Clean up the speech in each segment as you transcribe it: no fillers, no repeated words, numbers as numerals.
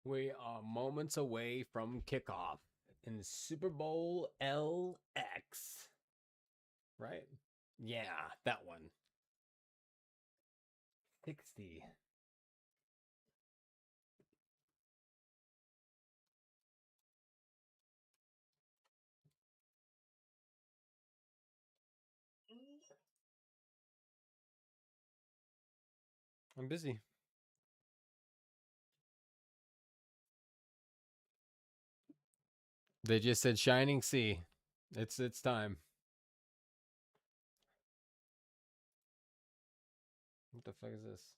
We are moments away from kickoff in Super Bowl LX. Right? Yeah, that one. 60. I'm busy. They just said Shining Sea. It's time. What the fuck is this?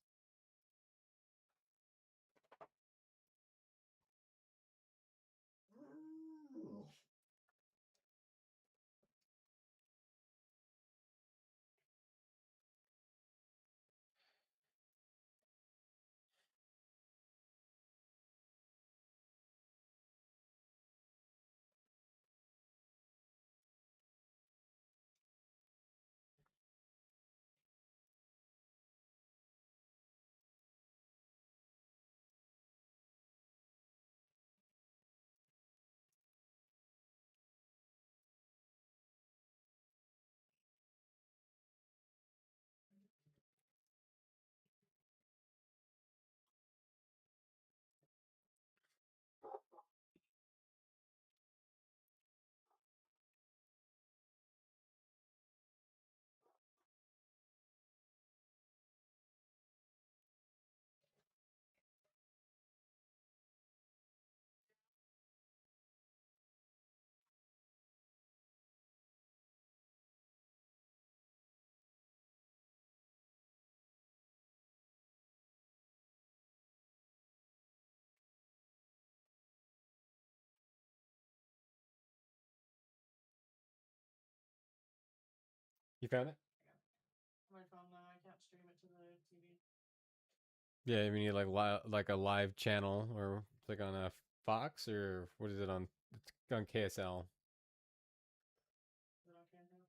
You found it? On my phone now, I can't stream it to the TV. Yeah, you need like a live channel, or it's like on a Fox, or what is it on? It's on KSL. Is it okay now?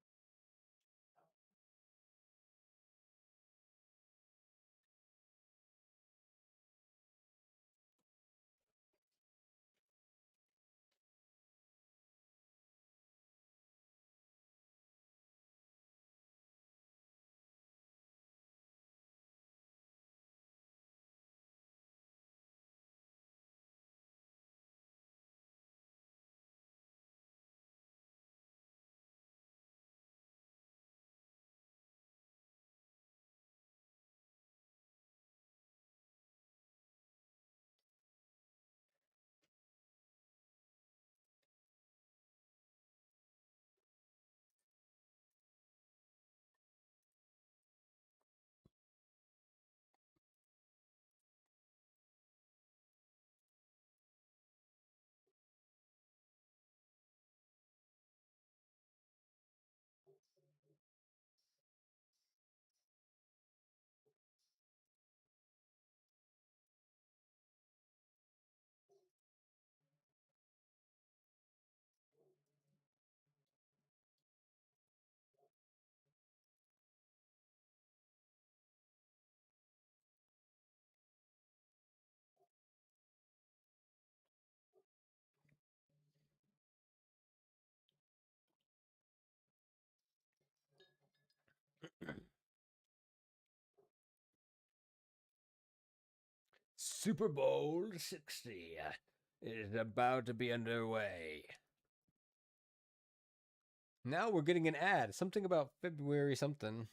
Super Bowl 60 is about to be underway. Now we're getting an ad. Something about February something.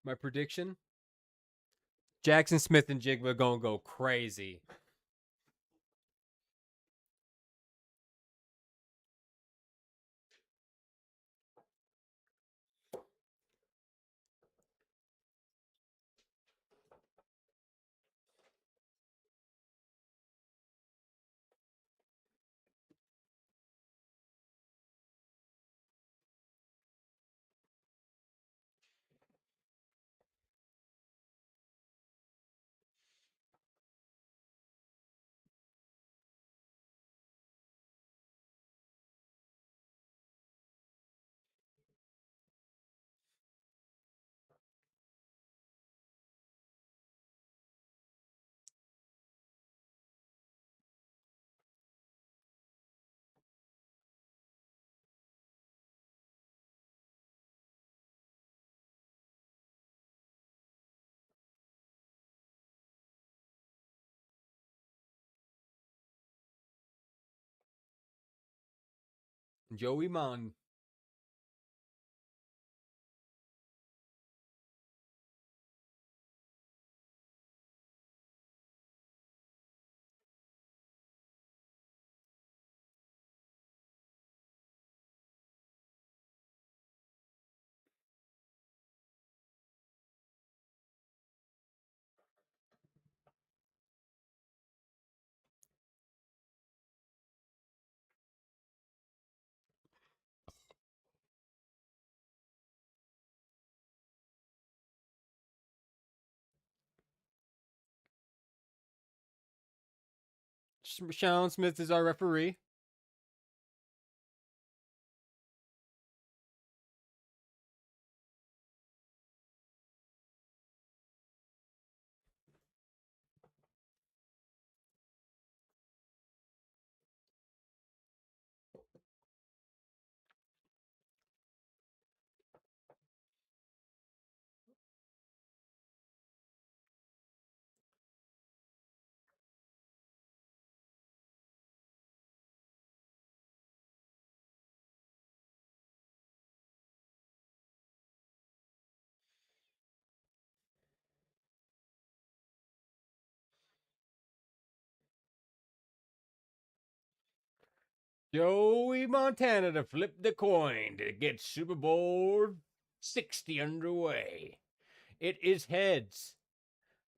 My prediction: Jackson Smith and Jigba gonna go crazy. Joey Mon. Sean Smith is our referee. Joey Montana to flip the coin to get Super Bowl 60 underway. It is heads.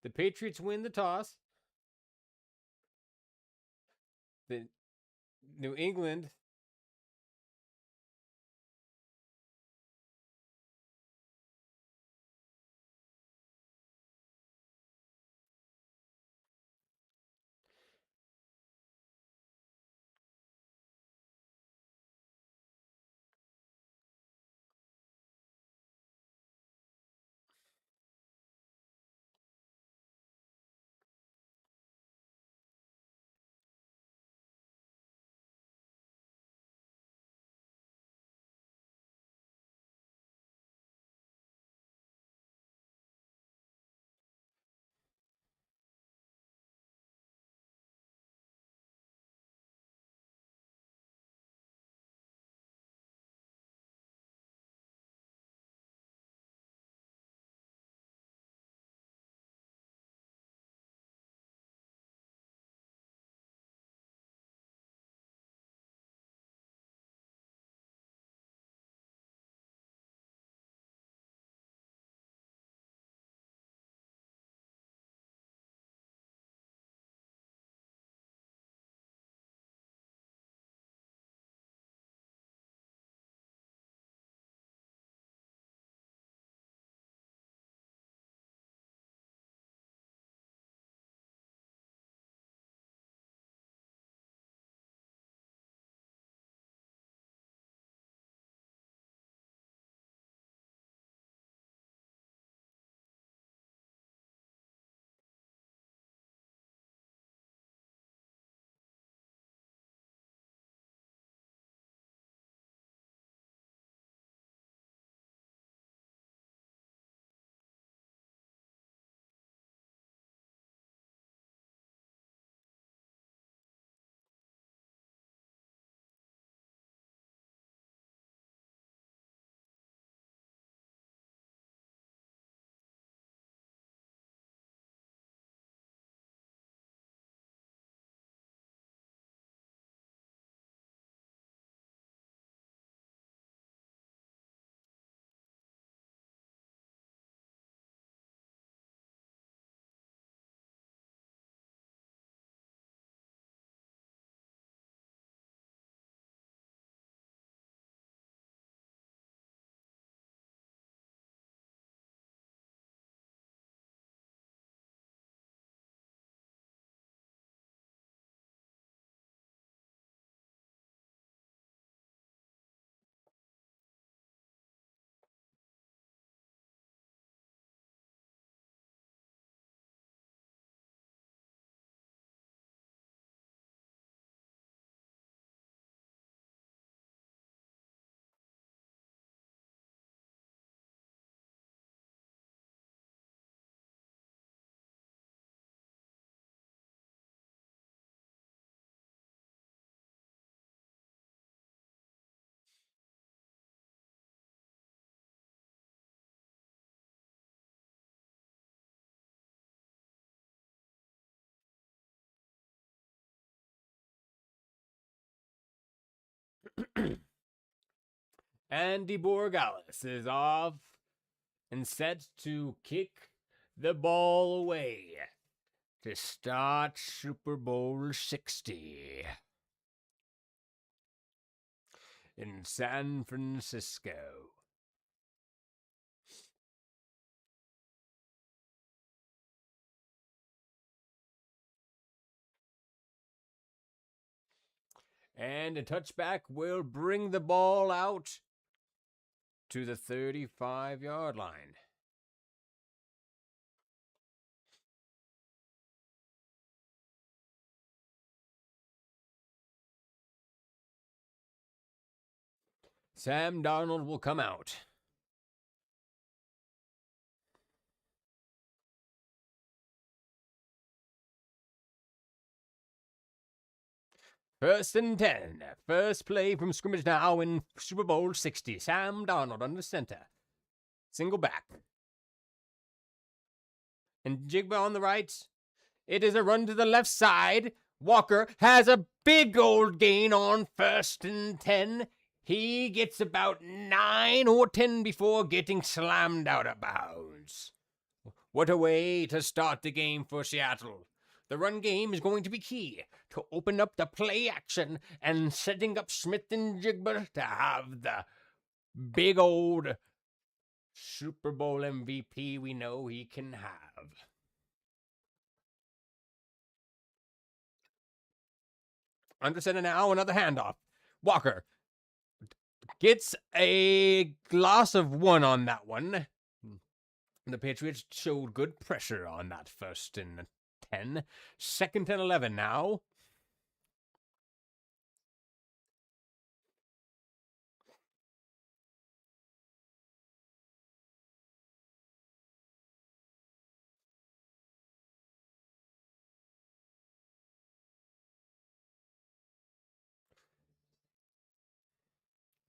The Patriots win the toss. The New England Andy Borregales is off and set to kick the ball away to start Super Bowl 60 in San Francisco. And a touchback will bring the ball out to the 35-yard line. Sam Darnold will come out. First and 10. First play from scrimmage now in Super Bowl 60. Sam Darnold under center. Single back. And Jigba on the right. It is a run to the left side. Walker has a big old gain on first and 10. He gets about 9 or 10 before getting slammed out of bounds. What a way to start the game for Seattle. The run game is going to be key to open up the play action and setting up Smith and Jigba to have the big old Super Bowl MVP we know he can have. Under center now, another handoff. Walker gets a loss of 1 on that one. The Patriots showed good pressure on that first and 10. Second and 11 now.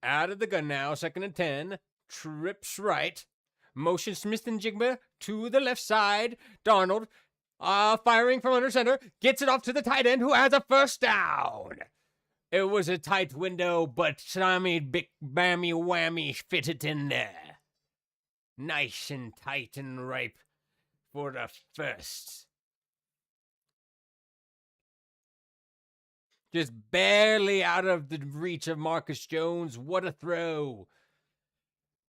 Out of the gun now, second and 10. Trips right. Motion Smith and Jigba to the left side. Darnold firing from under center. Gets it off to the tight end who has a first down. It was a tight window, but Sammy Big Bammy Whammy fit it in there. Nice and tight and ripe for the first. Just barely out of the reach of Marcus Jones. What a throw.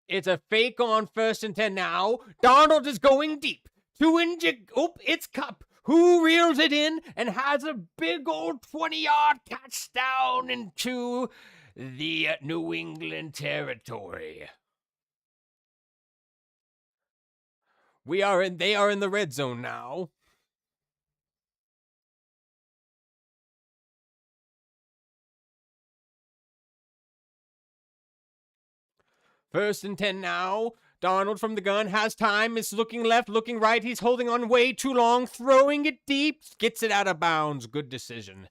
It's a fake on first and 10 now. Darnold is going deep. It's Kupp, who reels it in and has a big old 20-yard touchdown into the New England territory. They are in the red zone now. First and 10 now. Darnold from the gun has time. Is looking left, looking right. He's holding on way too long. Throwing it deep. Gets it out of bounds. Good decision.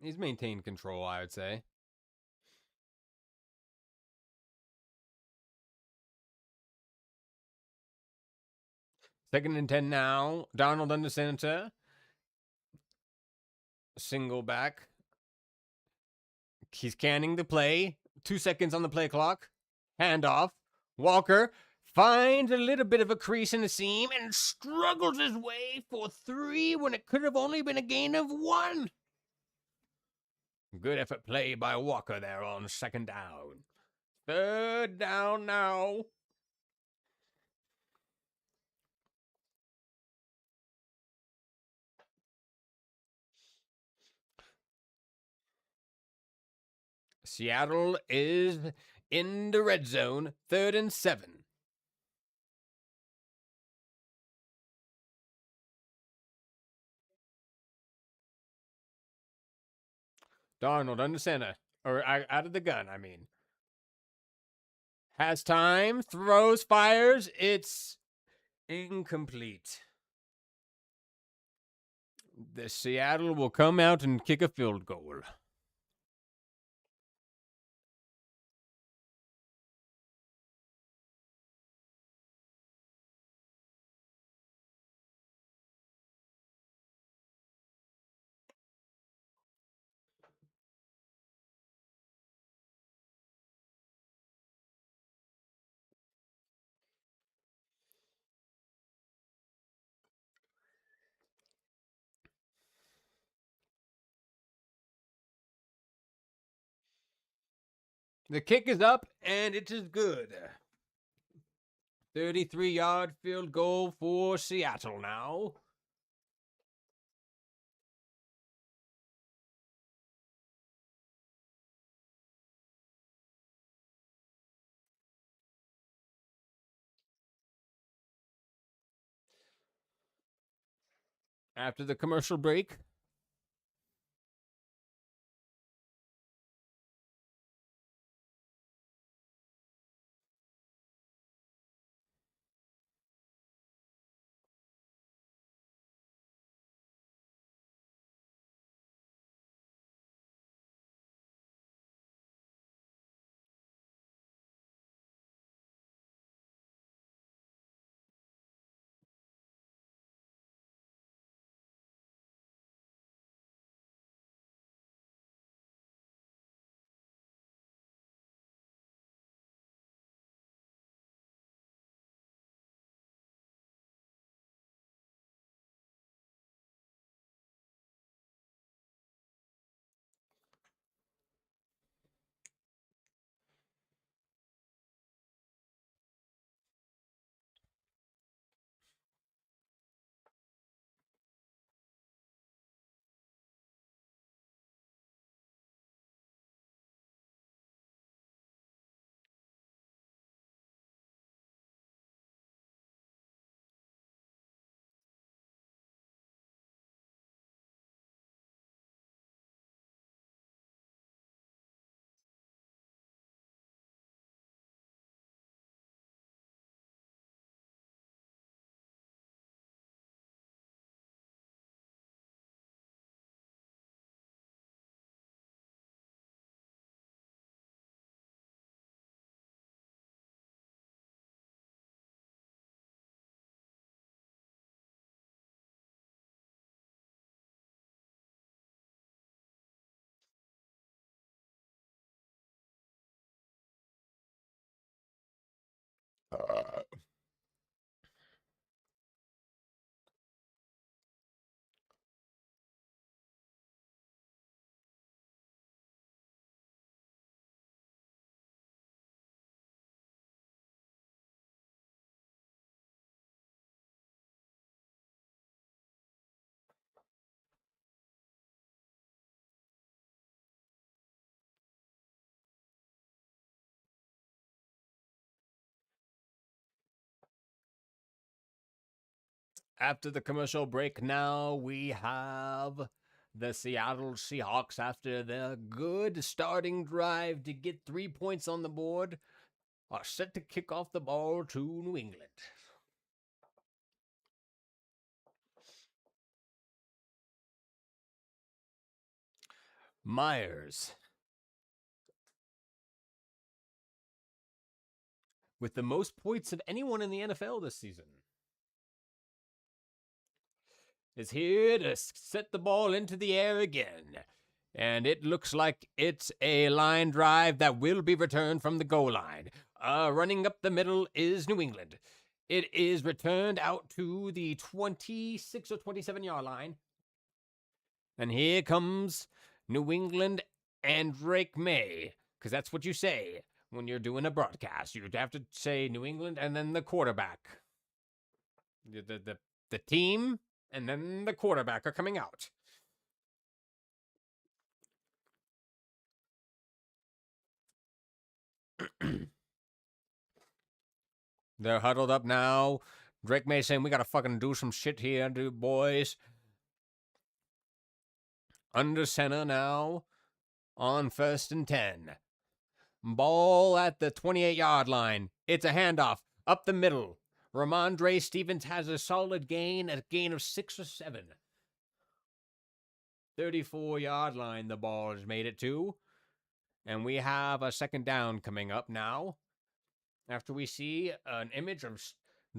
He's maintained control, I would say. Second and 10 now. Darnold under center. Single back. He's canning the play. 2 seconds on the play clock. Handoff. Walker finds a little bit of a crease in the seam and struggles his way for 3 when it could have only been a gain of 1. Good effort play by Walker there on second down. Third down now. Seattle is in the red zone. 3rd and 7. Darnold under center. Or out of the gun, I mean. Has time. Throws, fires. It's incomplete. The Seattle will come out and kick a field goal. The kick is up, and it is good. 33-yard field goal for Seattle now. After the commercial break. After the commercial break, now we have the Seattle Seahawks, after their good starting drive to get 3 points on the board, are set to kick off the ball to New England. Myers, with the most points of anyone in the NFL this season, is here to set the ball into the air again. And it looks like it's a line drive that will be returned from the goal line. Running up the middle is New England. It is returned out to the 26 or 27-yard line. And here comes New England and Drake May, because that's what you say when you're doing a broadcast. You'd have to say New England and then the quarterback. The team and then the quarterback are coming out. They're huddled up now. Drake May saying, we got to fucking do some shit here, dude, boys. Under center now on 1st and 10. Ball at the 28-yard line. It's a handoff up the middle. Ramondre Stevens has a solid gain, a gain of 6 or 7. 34-yard line the ball has made it to. And we have a second down coming up now. After we see an image of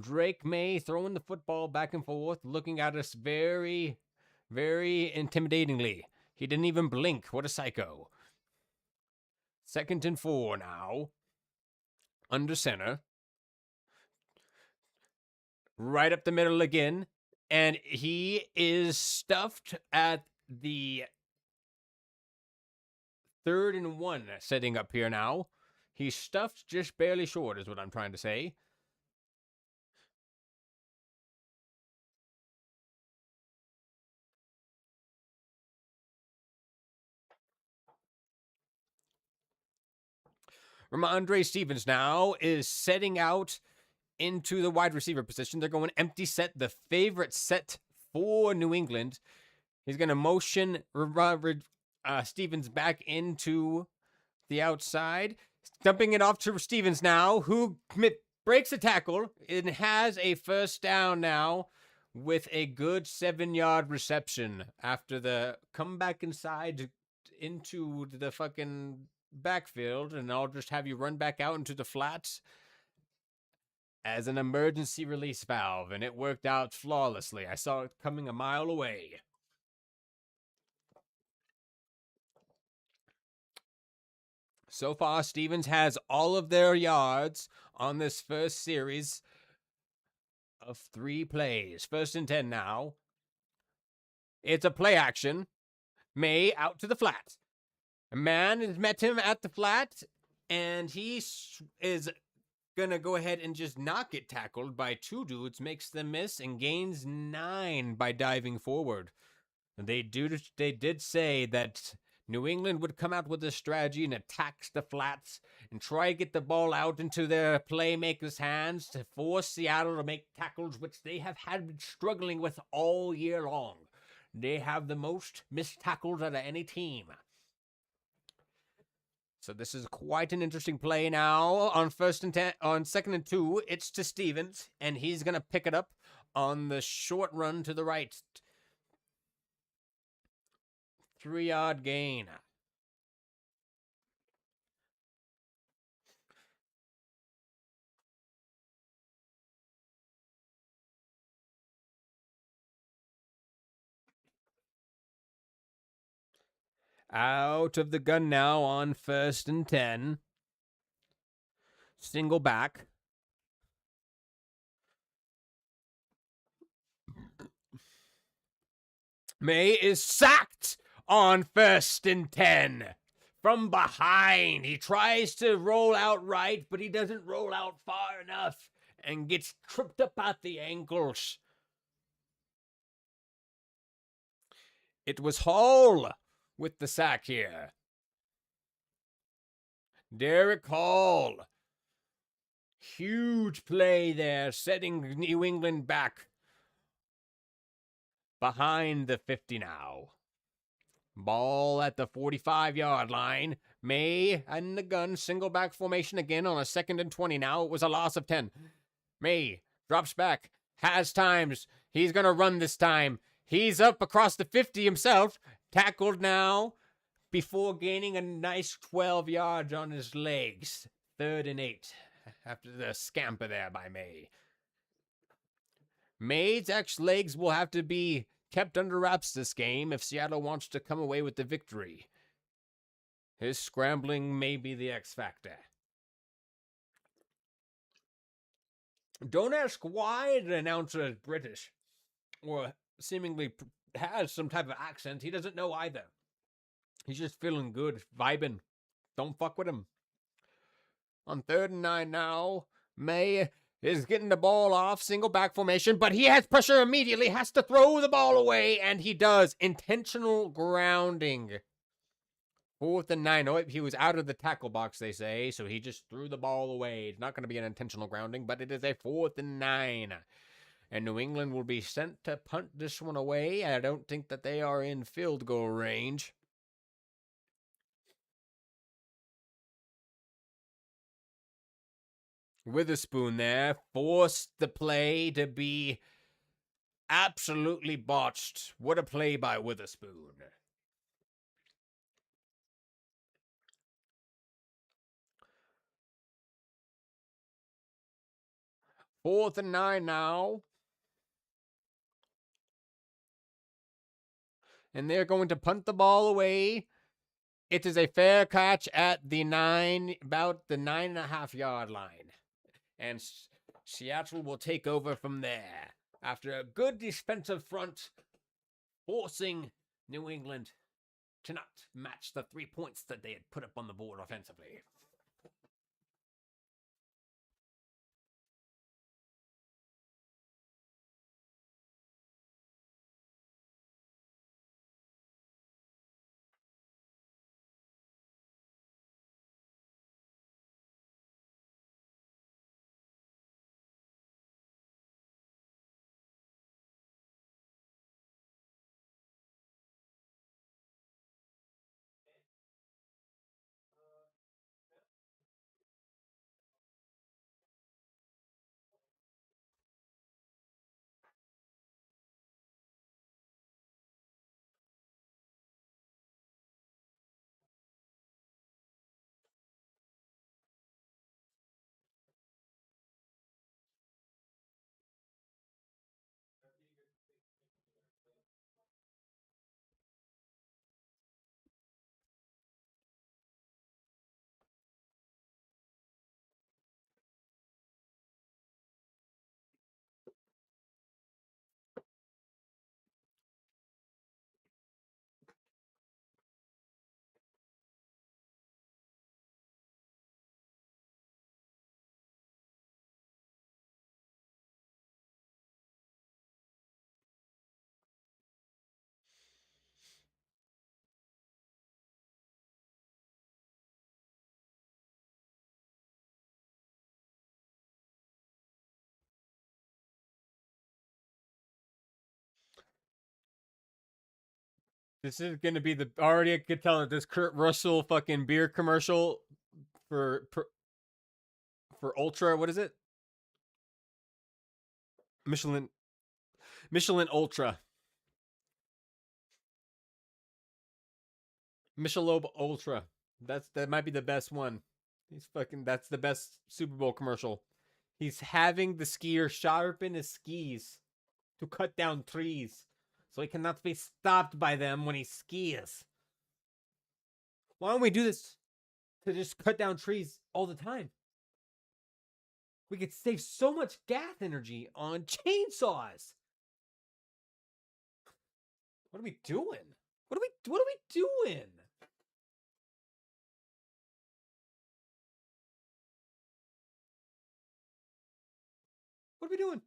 Drake May throwing the football back and forth, looking at us very, very intimidatingly. He didn't even blink. What a psycho. 2nd and 4 now. Under center. Right up the middle again. And he is stuffed at the 3rd and 1 setting up here now. He's stuffed just barely short is what I'm trying to say. Ramondre Stevens now is setting out into the wide receiver position. They're going empty set, the favorite set for New England. He's going to motion Stevens back into the outside. Dumping it off to Stevens now, who breaks a tackle and has a first down now with a good 7-yard reception after the comeback inside into the fucking backfield, and I'll just have you run back out into the flats as an emergency release valve, and it worked out flawlessly. I saw it coming a mile away. So far, Stevens has all of their yards on this first series of 3 plays. 1st and 10 now. It's a play action. May out to the flat. A man has met him at the flat, and he is going to go ahead and just not get tackled by 2 dudes, makes them miss, and gains 9 by diving forward. They did say that New England would come out with a strategy and attacks the flats and try to get the ball out into their playmakers' hands to force Seattle to make tackles, which they have been struggling with all year long. They have the most missed tackles out of any team. So this is quite an interesting play now on 2nd and 2. It's to Stevens, and he's going to pick it up on the short run to the right. 3-yard gain. Out of the gun now on 1st and 10. Single back. May is sacked on 1st and 10. From behind. He tries to roll out right, but he doesn't roll out far enough and gets tripped up at the ankles. It was Hall with the sack here. Derek Hall. Huge play there, setting New England back behind the 50 now. Ball at the 45-yard line. May and the gun, single back formation again on a 2nd and 20 now. It was a loss of 10. May drops back, has times. He's going to run this time. He's up across the 50 himself. Tackled now before gaining a nice 12 yards on his legs. 3rd and 8 after the scamper there by May. May's legs will have to be kept under wraps this game if Seattle wants to come away with the victory. His scrambling may be the X factor. Don't ask why the announcer is British or seemingly has some type of accent. He doesn't know either. He's just feeling good, vibing. Don't fuck with him. On 3rd and 9 now, May is getting the ball off, single back formation, but he has pressure immediately, has to throw the ball away, and he does. Intentional grounding. 4th and 9. Oh, he was out of the tackle box, they say, so he just threw the ball away. It's not going to be an intentional grounding, but it is a 4th and 9. And New England will be sent to punt this one away. I don't think that they are in field goal range. Witherspoon there forced the play to be absolutely botched. What a play by Witherspoon. Fourth and 9 now. And they're going to punt the ball away. It is a fair catch at the about the 9.5-yard line. And Seattle will take over from there after a good defensive front, forcing New England to not match the 3 points that they had put up on the board offensively. This is going to be already I could tell that this Kurt Russell fucking beer commercial for Ultra, what is it? Michelin Ultra. Michelob Ultra. That might be the best one. That's the best Super Bowl commercial. He's having the skier sharpen his skis to cut down trees so he cannot be stopped by them when he skis. Why don't we do this to just cut down trees all the time? We could save so much gas energy on chainsaws. What are we doing? What are we doing? What are we doing?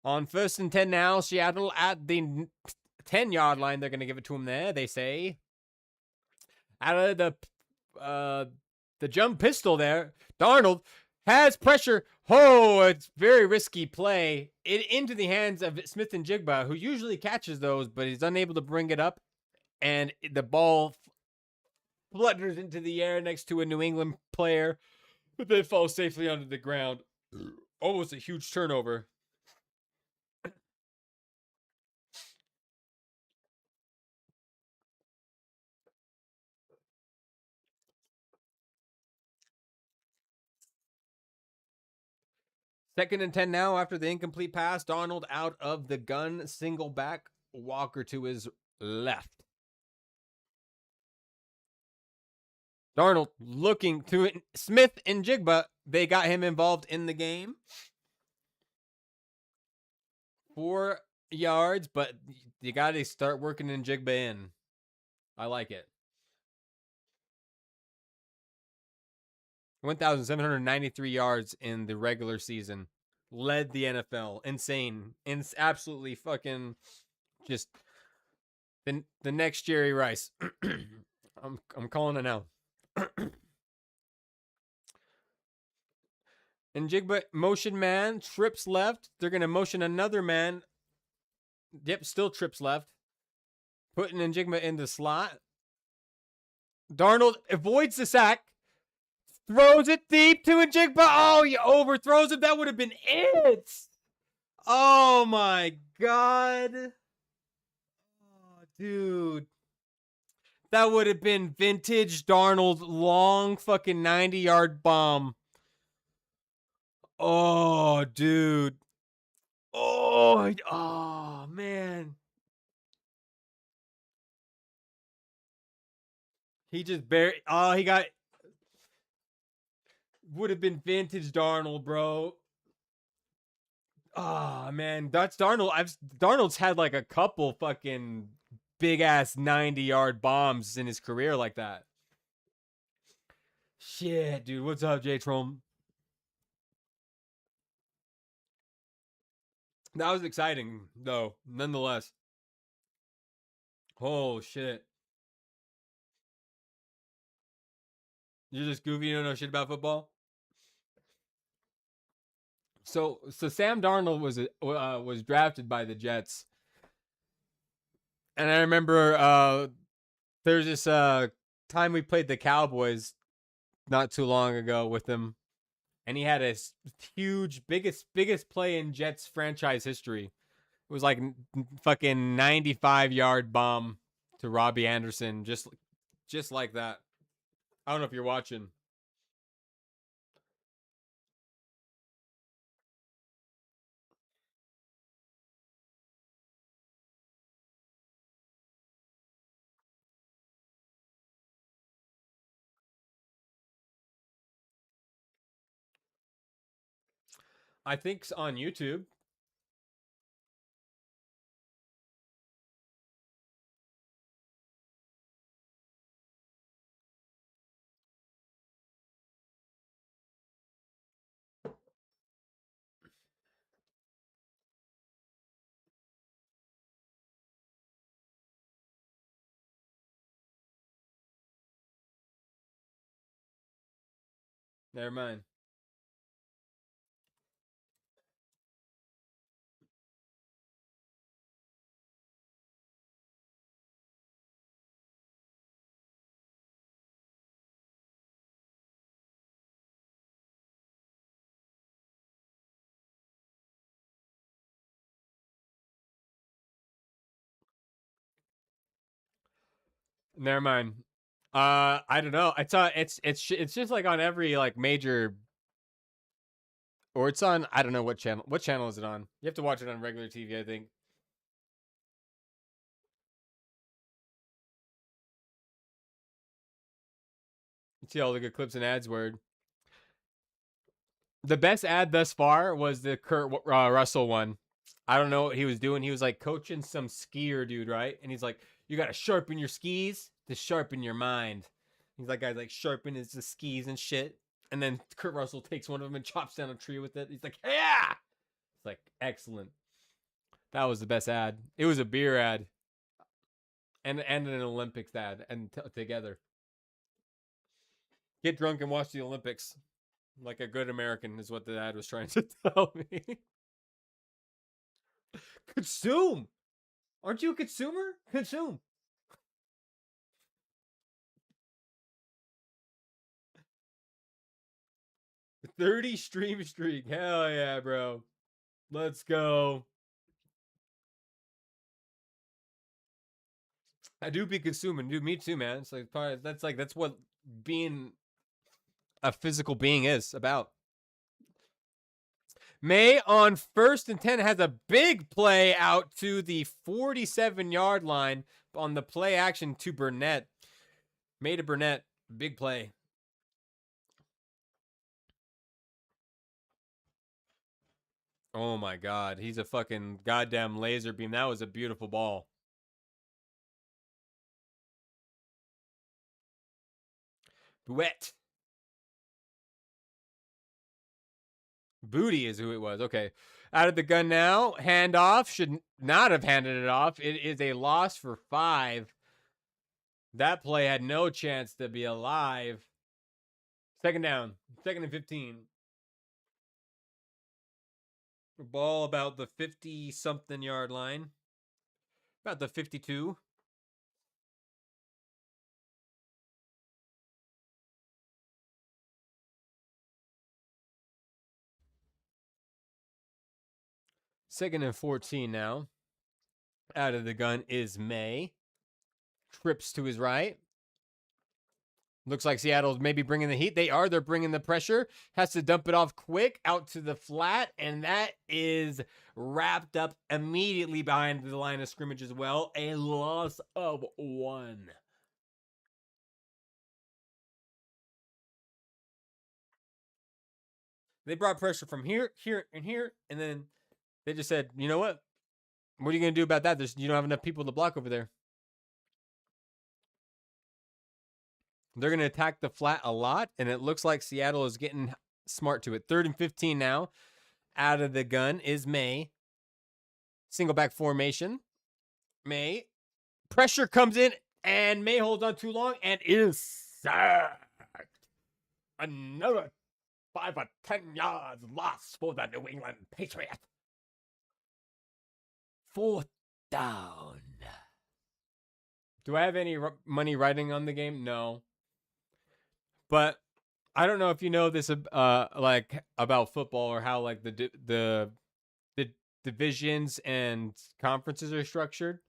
On 1st and 10 now, Seattle at the 10-yard line. They're going to give it to him there, they say. Out of the jump pistol there, Darnold has pressure. Oh, it's very risky play. It into the hands of Smith-Njigba, who usually catches those, but he's unable to bring it up. And the ball flutters into the air next to a New England player, but then falls safely onto the ground. Almost a huge turnover. Second and 10 now after the incomplete pass. Darnold out of the gun. Single back. Walker to his left. Darnold looking to it. Smith-Njigba. They got him involved in the game. 4 yards, but you got to start working Njigba in. I like it. 1,793 yards in the regular season. Led the NFL. Insane. Absolutely fucking just the next Jerry Rice. I'm calling it now. Njigba motion man, trips left. They're going to motion another man Yep, still trips left. Putting Njigba in the slot. Darnold avoids the sack. Throws it deep to Njigba. Oh, he overthrows it. That would have been it. Oh, my God. Oh, dude. That would have been vintage Darnold long fucking 90-yard bomb. Oh, dude. Oh, man. He just buried. Oh, he got. Would have been vintage Darnold, bro. Oh man, that's Darnold. Darnold's had like a couple fucking big ass 90-yard bombs in his career like that. Shit, dude. What's up, J Trom? That was exciting, though, nonetheless. Oh shit. You're just goofy, you don't know shit about football? So Sam Darnold was drafted by the Jets. And I remember there's this time we played the Cowboys not too long ago with him, and he had a huge, biggest play in Jets franchise history. It was like fucking 95-yard bomb to Robbie Anderson, just like that. I don't know if you're watching. I think it's on YouTube. Never mind. Never mind. I don't know. It's just like on every like major, or it's on. I don't know what channel. What channel is it on? You have to watch it on regular TV, I think. You see all the good clips and ads. Word. The best ad thus far was the Kurt Russell one. I don't know what he was doing. He was like coaching some skier dude, right? And he's like, "You got to sharpen your skis to sharpen your mind." He's like, guys like sharpen his skis and shit. And then Kurt Russell takes one of them and chops down a tree with it. He's like, "Yeah!" It's like excellent. That was the best ad. It was a beer ad, and an Olympics ad, and together. Get drunk and watch the Olympics, like a good American, is what the ad was trying to tell me. Consume. Aren't you a consumer? Consume. $30 stream streak. Hell yeah, bro. Let's go. I do be consuming. Dude, me too, man. It's like that's what being a physical being is about. May on 1st and 10 has a big play out to the 47-yard line on the play action to Burnett. May to Burnett. Big play. Oh my God. He's a fucking goddamn laser beam. That was a beautiful ball. Wet. Booty is who it was. Okay. Out of the gun now. Handoff. Should not have handed it off. It is a loss for 5. That play had no chance to be alive. Second down. 2nd and 15. Ball about the 50-something yard line. About the 52. Second and 14 now. Out of the gun is May. Trips to his right. Looks like Seattle's maybe bringing the heat. They are. They're bringing the pressure. Has to dump it off quick out to the flat. And that is wrapped up immediately behind the line of scrimmage as well. A loss of 1. They brought pressure from here, here, and here. And then they just said, you know what? What are you going to do about that? You don't have enough people to block over there. They're going to attack the flat a lot, and it looks like Seattle is getting smart to it. 3rd and 15 now. Out of the gun is May. Single back formation. May. Pressure comes in, and May holds on too long and is sacked. Another 5 or 10 yards lost for the New England Patriots. 4th down. Do I have any money riding on the game? No. But I don't know if you know this like about football or how like the divisions and conferences are structured.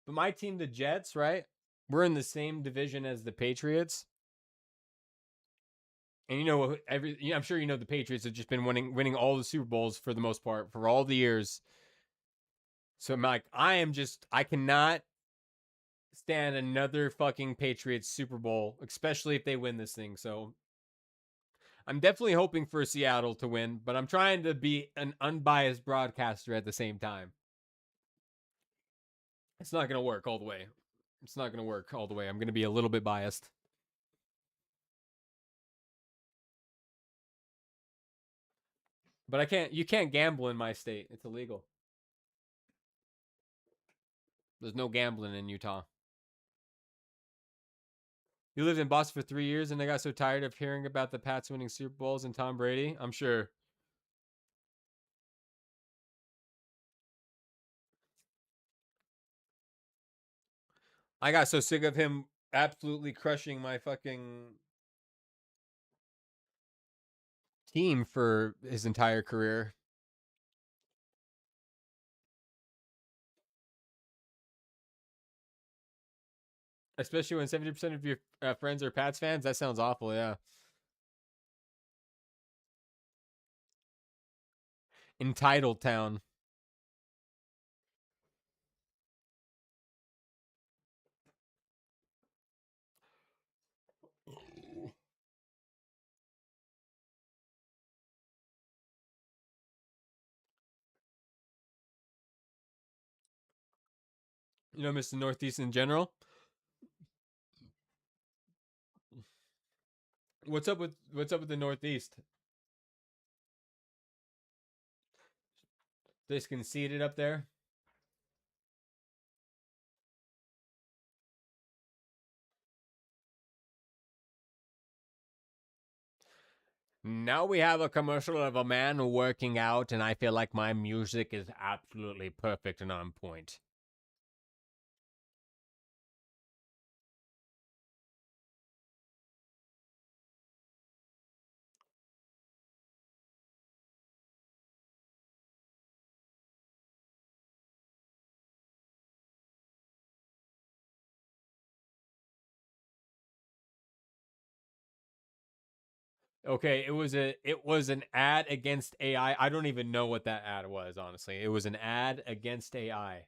But my team, the Jets, right? We're in the same division as the Patriots. And you know I'm sure you know the Patriots have just been winning all the Super Bowls for the most part for all the years. So I'm like, I cannot stand another fucking Patriots Super Bowl, especially if they win this thing. So I'm definitely hoping for Seattle to win, but I'm trying to be an unbiased broadcaster at the same time. It's not going to work all the way. It's not going to work all the way. I'm going to be a little bit biased. But you can't gamble in my state. It's illegal. There's no gambling in Utah. You lived in Boston for 3 years and I got so tired of hearing about the Pats winning Super Bowls and Tom Brady. I'm sure. I got so sick of him absolutely crushing my fucking team for his entire career. Especially when 70% of your friends are Pats fans. That sounds awful, yeah. Entitled town. You know, Mr. Northeast in general. What's up with the Northeast? Just conceded up there. Now we have a commercial of a man working out, and I feel like my music is absolutely perfect and on point. Okay, it was an ad against AI. I don't even know what that ad was, honestly. It was an ad against AI.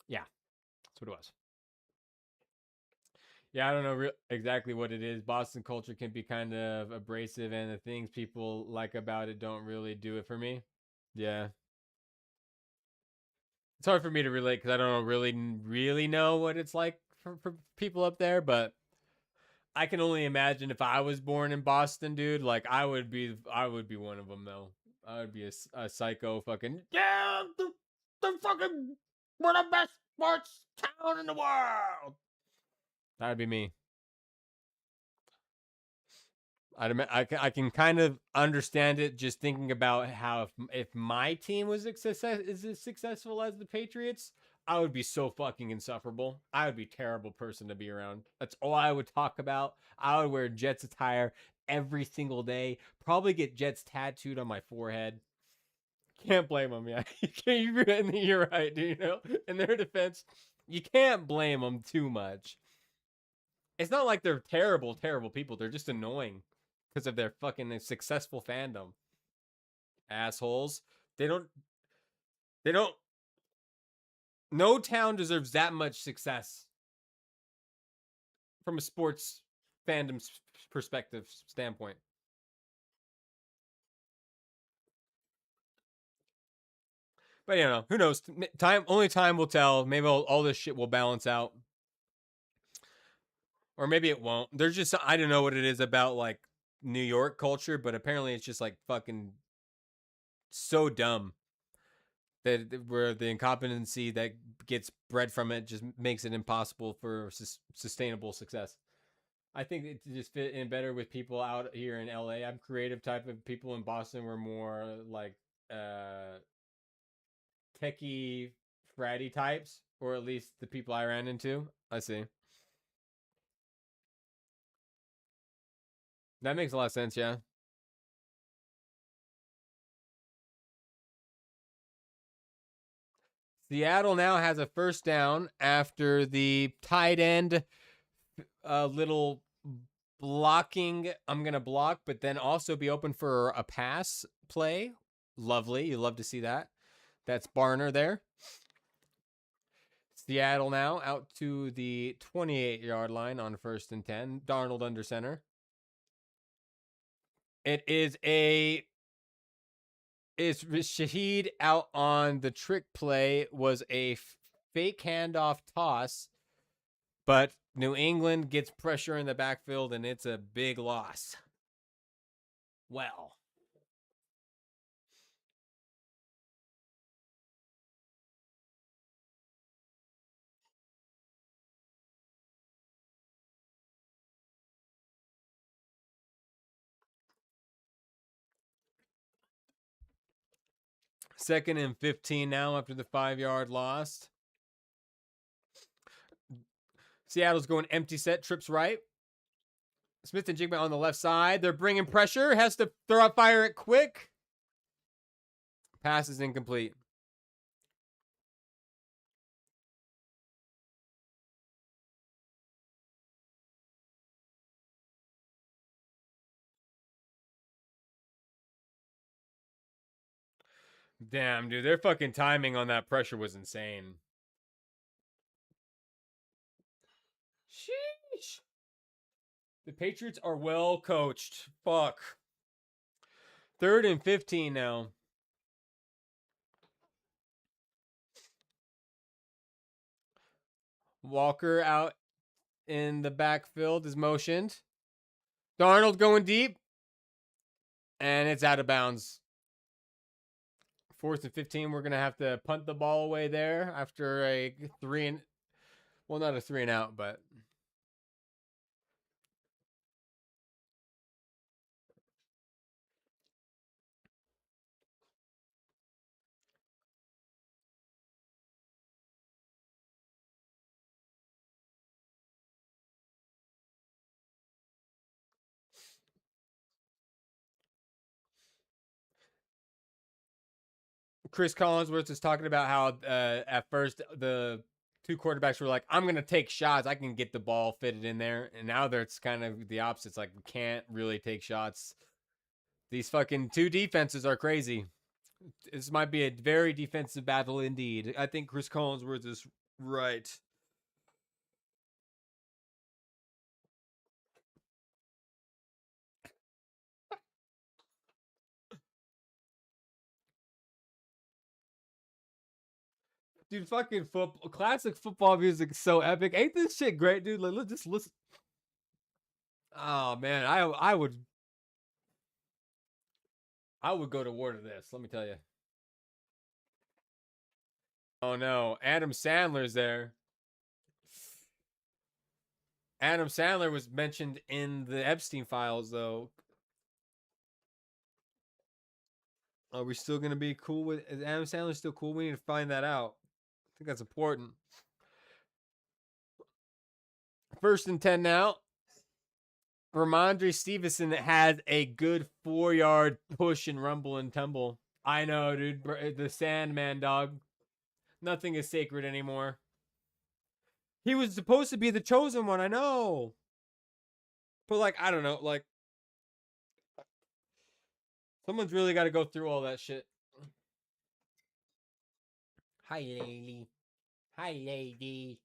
Yeah, that's what it was. Yeah, I don't know exactly what it is. Boston culture can be kind of abrasive, and the things people like about it don't really do it for me. Yeah. It's hard for me to relate because I don't really know what it's like for people up there, but I can only imagine if I was born in Boston, dude. Like I would be one of them though. I would be a psycho fucking yeah. The fucking we're the best sports town in the world. That'd be me. I can kind of understand it just thinking about how if my team was is as successful as the Patriots, I would be so fucking insufferable. I would be a terrible person to be around. That's all I would talk about. I would wear Jets attire every single day. Probably get Jets tattooed on my forehead. Can't blame them. Yeah, you're right, dude. You know, in their defense, you can't blame them too much. It's not like they're terrible, terrible people. They're just annoying because of their fucking successful fandom. Assholes. They don't. They don't. No town deserves that much success from a sports fandom perspective standpoint. But you know, who knows? Only time will tell. Maybe all this shit will balance out, or maybe it won't. There's just I don't know what it is about like New York culture, but apparently it's just like fucking so dumb that where the incompetency that gets bred from it just makes it impossible for sustainable success. I think it just fit in better with people out here in LA. I'm creative type of people in Boston were more like techie fratty types, or at least the people I ran into. I see. That makes a lot of sense, yeah. Seattle now has a first down after the tight end little blocking. I'm going to block, but then also be open for a pass play. Lovely. You love to see that. That's Barner there. Seattle now out to the 28-yard line on 1st and 10. Darnold under center. It is Shaheed out on the trick play, was a fake handoff toss, but New England gets pressure in the backfield and it's a big loss. Well. Second and 15 now after the 5-yard loss. Seattle's going empty set, trips right. Smith-Njigba on the left side. They're bringing pressure. Has to fire it quick. Pass is incomplete. Damn, dude. Their fucking timing on that pressure was insane. Sheesh. The Patriots are well coached. Fuck. 3rd and 15 now. Walker out in the backfield is motioned. Darnold going deep. And it's out of bounds. 4th and 15. We're going to have to punt the ball away there after a 3 and... Well, not a 3 and out, but... Chris Collinsworth is talking about how at first the two quarterbacks were like, I'm going to take shots. I can get the ball fitted in there. And now it's kind of the opposite. It's like, we can't really take shots. These fucking two defenses are crazy. This might be a very defensive battle indeed. I think Chris Collinsworth is right. Dude, fucking football, classic football music is so epic. Ain't this shit great, dude? Like, let's just listen. Oh man, I would go to war to this. Let me tell you. Oh no, Adam Sandler's there. Adam Sandler was mentioned in the Epstein files, though. Are we still gonna be cool with? Is Adam Sandler still cool? We need to find that out. I think that's important. 1st and 10 now. Ramondre Stevenson has a good 4-yard push and rumble and tumble. I know, dude. The Sandman, dog. Nothing is sacred anymore. He was supposed to be the chosen one, I know. But, like, I don't know. Like, someone's really got to go through all that shit. Hi, lady. Hi, lady.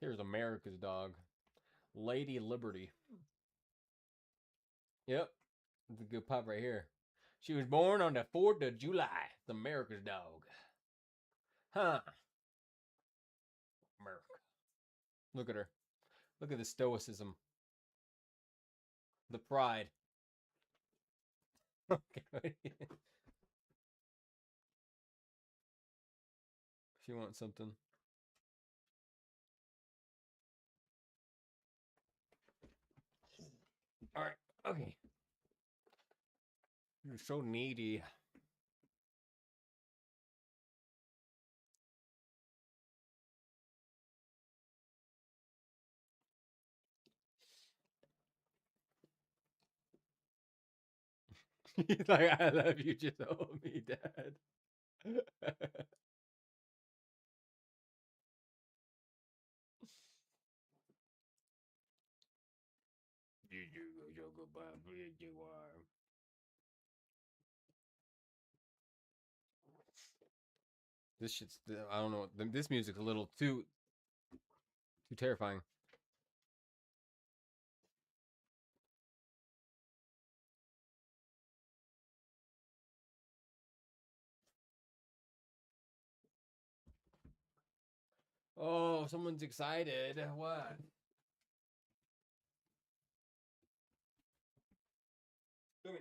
Here's America's dog. Lady Liberty. Yep. That's a good pup right here. She was born on the 4th of July. It's America's dog. Huh. America. Look at her. Look at the stoicism. The pride. Okay. She wants something. All right. Okay. You're so needy. He's like, I love you, just hold me, Dad. You are. This shit's, I don't know. This music's a little too terrifying. Oh, someone's excited. What? Do me.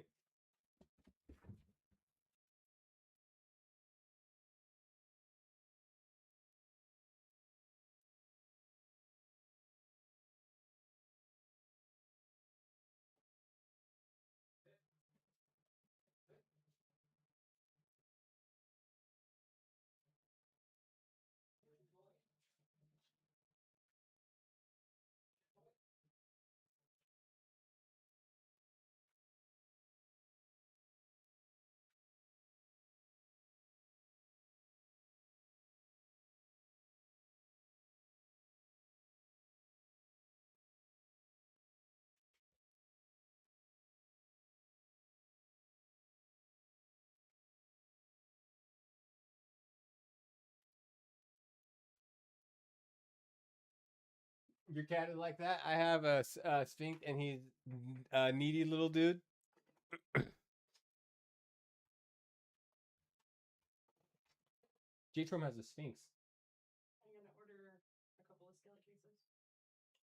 Your cat is like that? I have a Sphinx, and he's a needy little dude. J-Trom has a Sphinx. I'm gonna order a couple of skillet cases.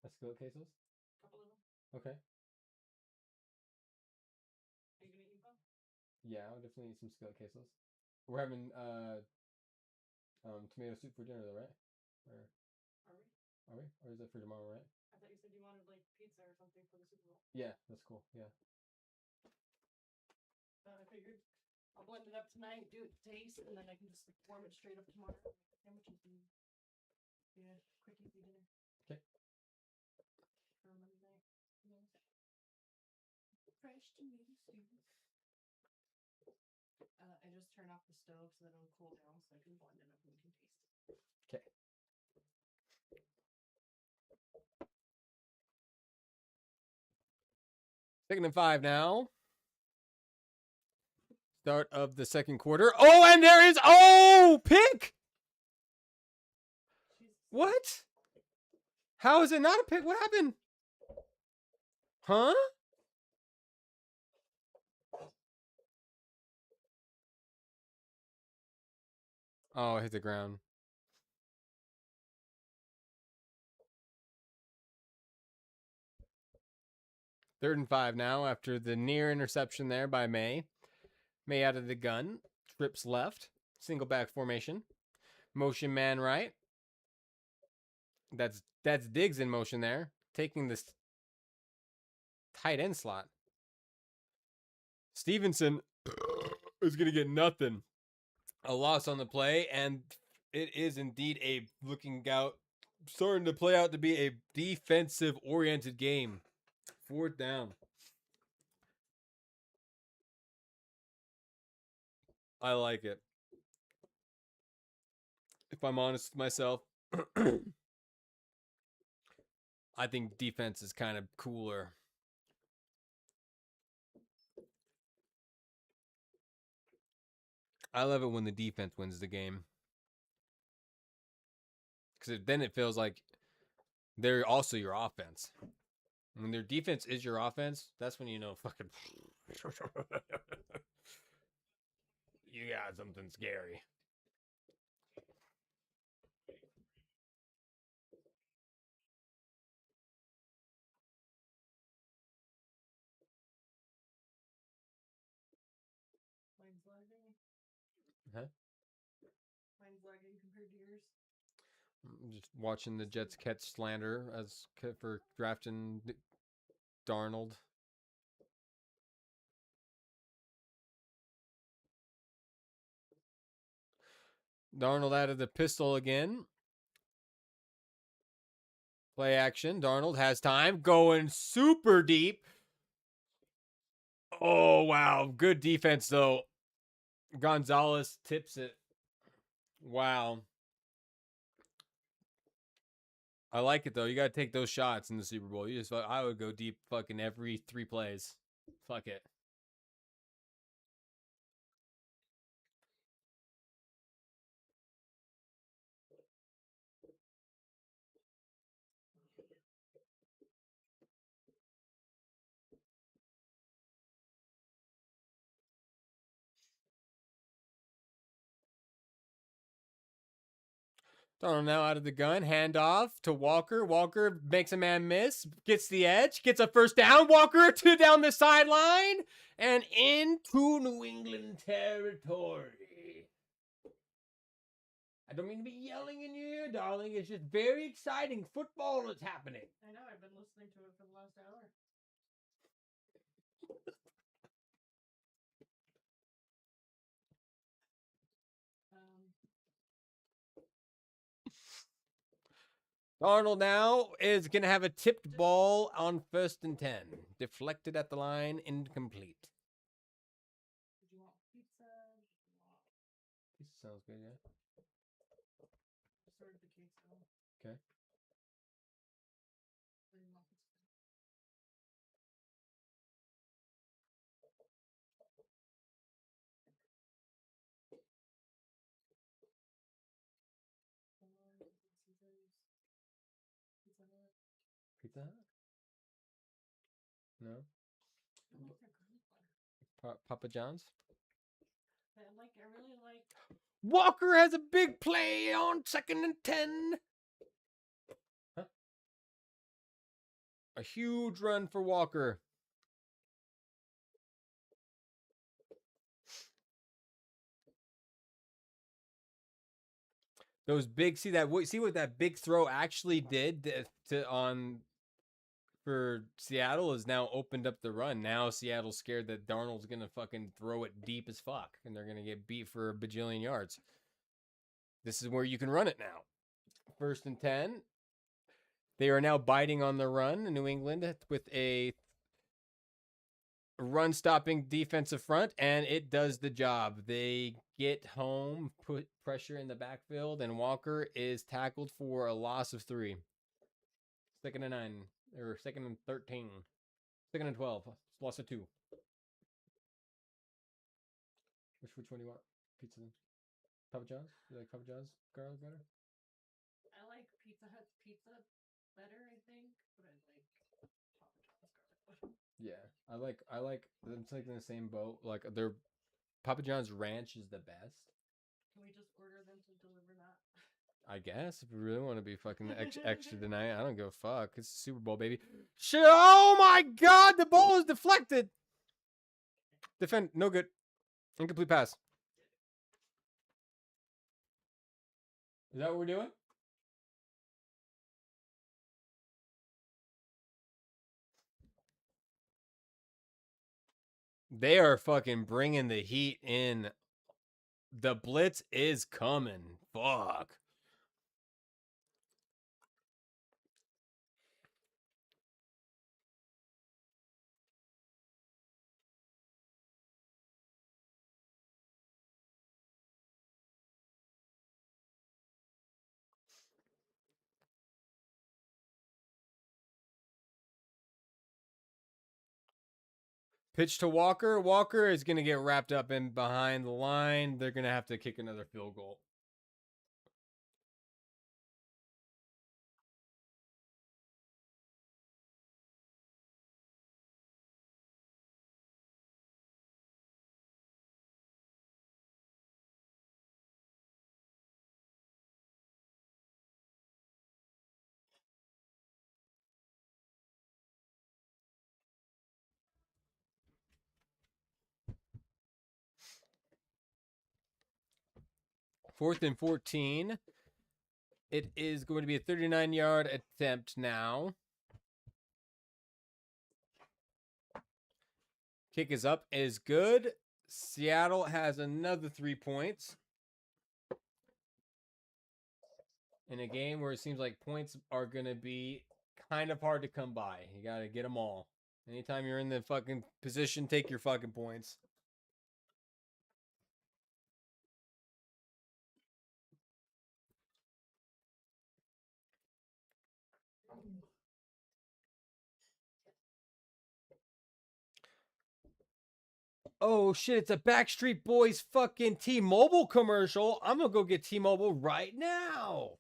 A skillet cases? A couple of them. Okay. Are you gonna eat them? Yeah, I'll definitely eat some skillet cases. We're having tomato soup for dinner, though, right? Or Are we? are we? Or is that for tomorrow, right? I thought you said you wanted like pizza or something for the Super Bowl. Yeah, that's cool. Yeah. I figured I'll blend it up tonight, do it to taste, and then I can just like warm it straight up tomorrow. Make sandwiches and yeah, quick easy dinner. Okay. For Monday night. Yes. Fresh tomato soup. I just turn off the stove so that it'll cool down so I can blend it up and we can taste it. Okay. 2nd and 5 now. Start of the second quarter. Oh, and there is pick. Jesus. What? How is it not a pick? What happened? Huh? Oh, it hit the ground. Third and 5 now after the near interception there by May. May out of the gun. trips left. Single back formation. Motion man right. That's Diggs in motion there. Taking this tight end slot. Stevenson is going to get nothing. A loss on the play, and it is indeed starting to play out to be a defensive-oriented game. 4th down. I like it. If I'm honest with myself, I think defense is kind of cooler. I love it when the defense wins the game. Because then it feels like they're also your offense. When their defense is your offense, that's when you know fucking you got something scary. Mine's lagging. Huh? Mine's lagging compared to yours. I'm just watching the Jets catch slander for drafting Darnold. Darnold out of the pistol again. Play action. Darnold has time. Going super deep. Oh, wow. Good defense, though. Gonzalez tips it. Wow. I like it, though. You got to take those shots in the Super Bowl. I would go deep fucking every 3 plays. Fuck it. Darnold now out of the gun. Handoff to Walker. Walker makes a man miss. Gets the edge. Gets a first down. Walker 2 down the sideline. And into New England territory. I don't mean to be yelling in your ear, darling. It's just very exciting. Football is happening. I know. I've been listening to it for the last hour. Darnold now is going to have a tipped ball on 1st and 10. Deflected at the line, incomplete. Did you want pizza? Pizza sounds good, yeah. Just ordered the queso. Okay. What do you want pizza? Pizza Hut? No? I like their garlic butter. Papa John's? I really like. Walker has a big play on 2nd and 10. Huh? A huge run for Walker. Those big, see what that big throw actually did for Seattle is now opened up the run. Now Seattle's scared that Darnold's going to fucking throw it deep as fuck, and they're going to get beat for a bajillion yards. This is where you can run it now. 1st and 10. They are now biting on the run in New England with a run-stopping defensive front, and it does the job. They get home, put pressure in the backfield, and Walker is tackled for a loss of 3. 2nd and 9. Or 2nd and 13. 2nd and 12. Loss of 2. Which one do you want? Pizza? Papa John's? You like Papa John's garlic butter? I like Pizza Hut's pizza better, I think, but I like Papa John's garlic butter. Yeah, I like. It's like in the same boat. Like their Papa John's ranch is the best. Can we just order them to deliver that? I guess if we really want to be fucking extra tonight, I don't give a fuck. It's Super Bowl, baby. Shit! Oh my God, the ball is deflected. Defend, no good. Incomplete pass. Is that what we're doing? They are fucking bringing the heat in. The blitz is coming. Fuck. Pitch to Walker. Walker is going to get wrapped up in behind the line. They're going to have to kick another field goal. Fourth and 14. It is going to be a 39-yard attempt now. Kick is up, is good. Seattle has another 3 points. In a game where it seems like points are going to be kind of hard to come by. You got to get them all. Anytime you're in the fucking position, take your fucking points. Oh shit, it's a Backstreet Boys fucking T-Mobile commercial. I'm gonna go get T-Mobile right now.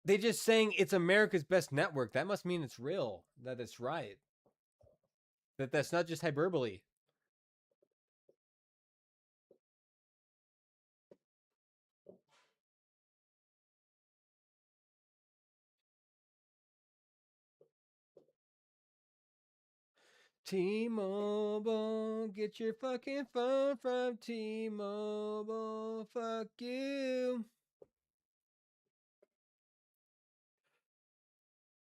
They just saying it's America's best network. That must mean it's real. That it's right. That's not just hyperbole. T-Mobile, get your fucking phone from T-Mobile. Fuck you.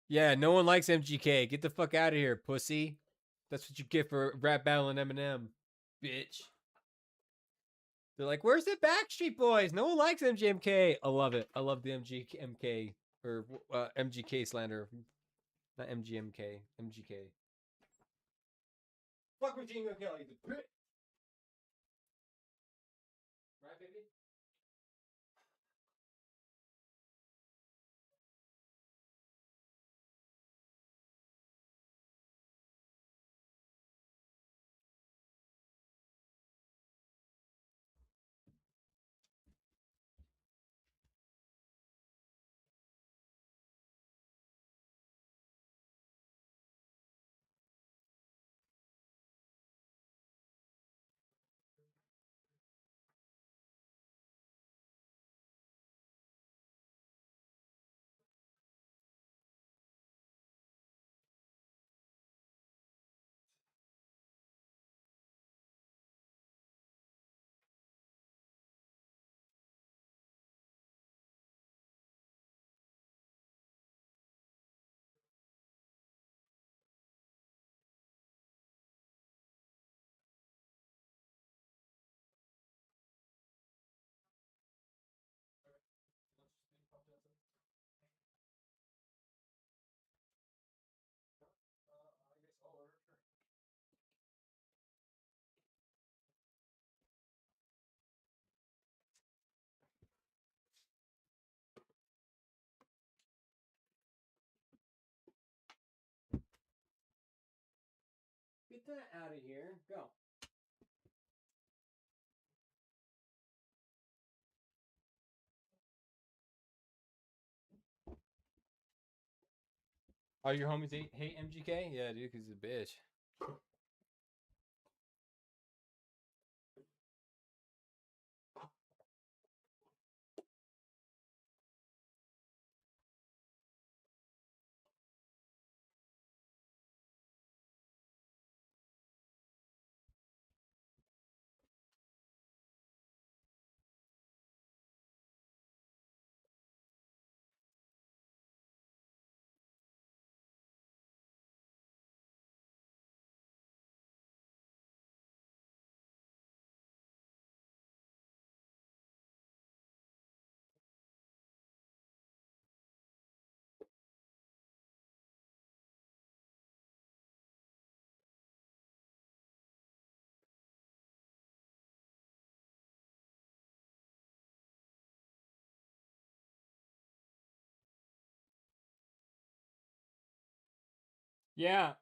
Yeah, no one likes MGK. Get the fuck out of here, pussy. That's what you get for rap battling Eminem, bitch. They're like, where's the Backstreet Boys? No one likes MGMK. I love it. I love the MGMK or MGK slander. Not MGMK. MGK. Fuck with Gene Kelly, the bitch. Right, baby? Get that out of here. Go. Oh, your homies hate MGK? Yeah, dude, because he's a bitch. Yeah.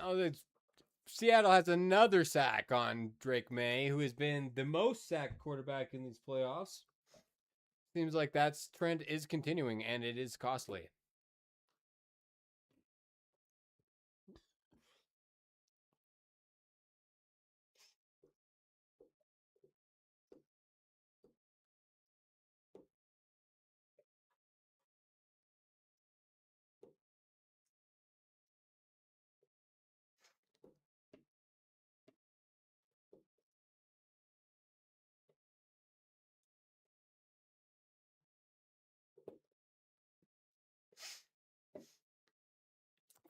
Oh, Seattle has another sack on Drake May, who has been the most sacked quarterback in these playoffs. Seems like that trend is continuing, and it is costly.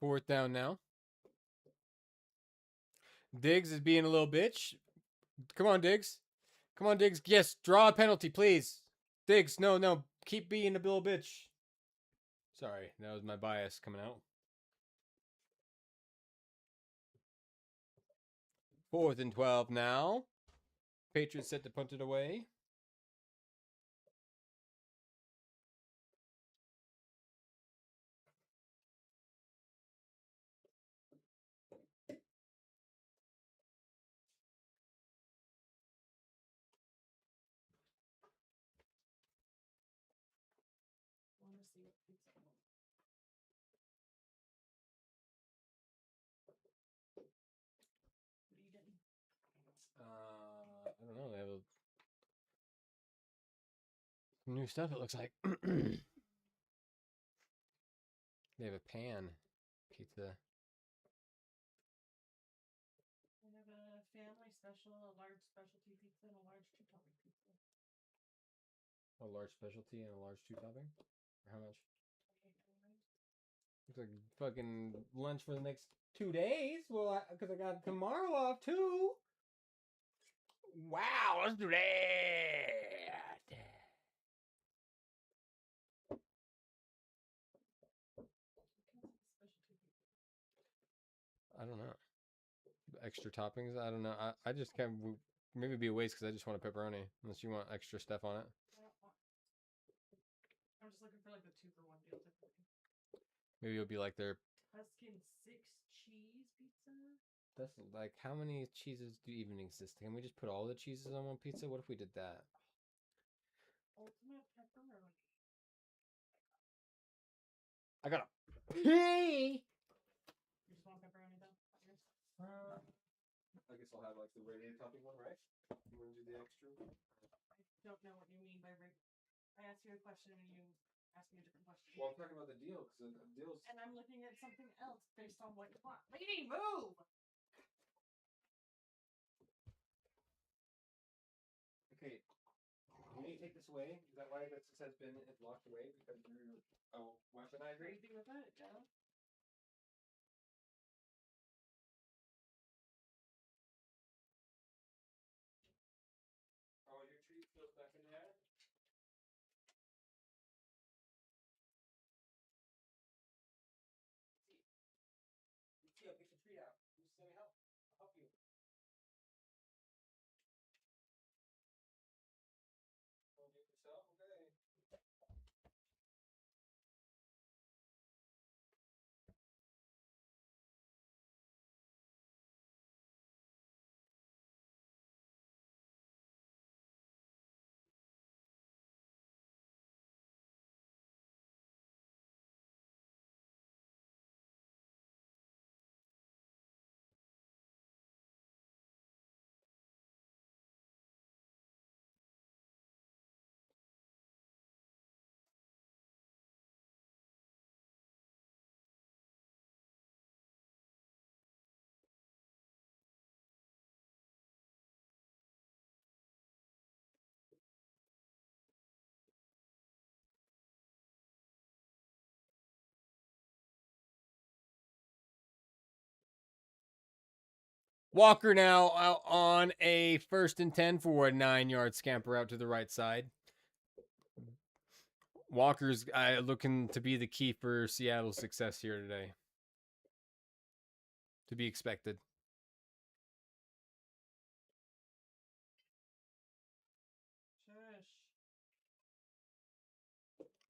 Fourth down now. Diggs is being a little bitch. Come on, Diggs. Come on, Diggs. Yes, draw a penalty, please. Diggs, no. Keep being a little bitch. Sorry, that was my bias coming out. 4th and 12 now. Patriots set to punt it away. Want to see what pizza. What are you getting? I don't know. They have some new stuff, it looks like. They have a pan pizza. We have a family special, a large specialty pizza, and a large two-topping pizza. A large specialty and a large two topping? For how much? $28.99. Looks like fucking lunch for the next 2 days. Well, because I got tomorrow off too. Wow, let's do that. Specialty pizza. I don't know. Extra toppings? I don't know. I just can't. Maybe it'd be a waste because I just want a pepperoni. Unless you want extra stuff on it. I don't want. I'm just looking for like the 2-for-1 deal type of thing. Maybe it'll be like their. Tuscan 6-cheese pizza. That's like how many cheeses do even exist? Can we just put all the cheeses on one pizza? What if we did that? Ultimate pepperoni. I gotta pee. You just want pepperoni though? I guess I'll have like the radiator topping one, right? You want to do the extra? I don't know what you mean by I asked you a question and you asked me a different question. Well, I'm talking about the deal because the deal's. And I'm looking at something else based on what you want. Lady, move! Okay. You need to take this away. Is that why this has been locked away? Because you're a weaponizer? Crazy with it, yeah. Oh, your tree still stuck in there? Let's get the tree out. Just let me help. I'll help you. Want to do it yourself? Okay. Walker now out on a 1st and 10 for a 9-yard scamper out to the right side. Walker's looking to be the key for Seattle's success here today. To be expected. Shush.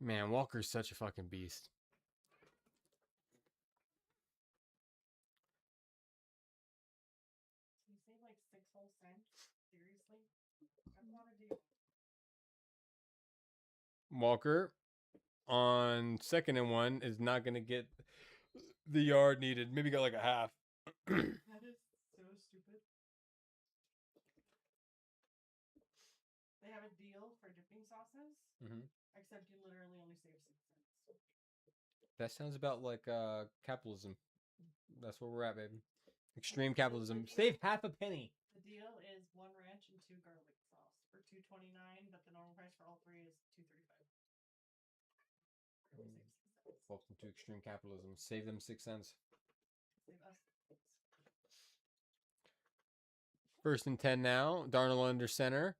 Man, Walker's such a fucking beast. So you saved like 6 whole cents? Seriously? That's not a deal. Walker on 2nd and 1 is not going to get the yard needed. Maybe got like a half. That is so stupid. They have a deal for dipping sauces, Mhm. except you literally only save 6 cents. That sounds about like capitalism. That's where we're at, baby. Extreme capitalism. Save half a penny. The deal is 1 ranch and 2 garlic sauce for $2.29, but the normal price for all 3 is $2.35. Save 6 cents. Welcome to extreme capitalism. Save them 6 cents. Save us. 1st and 10 now. Darnold under center.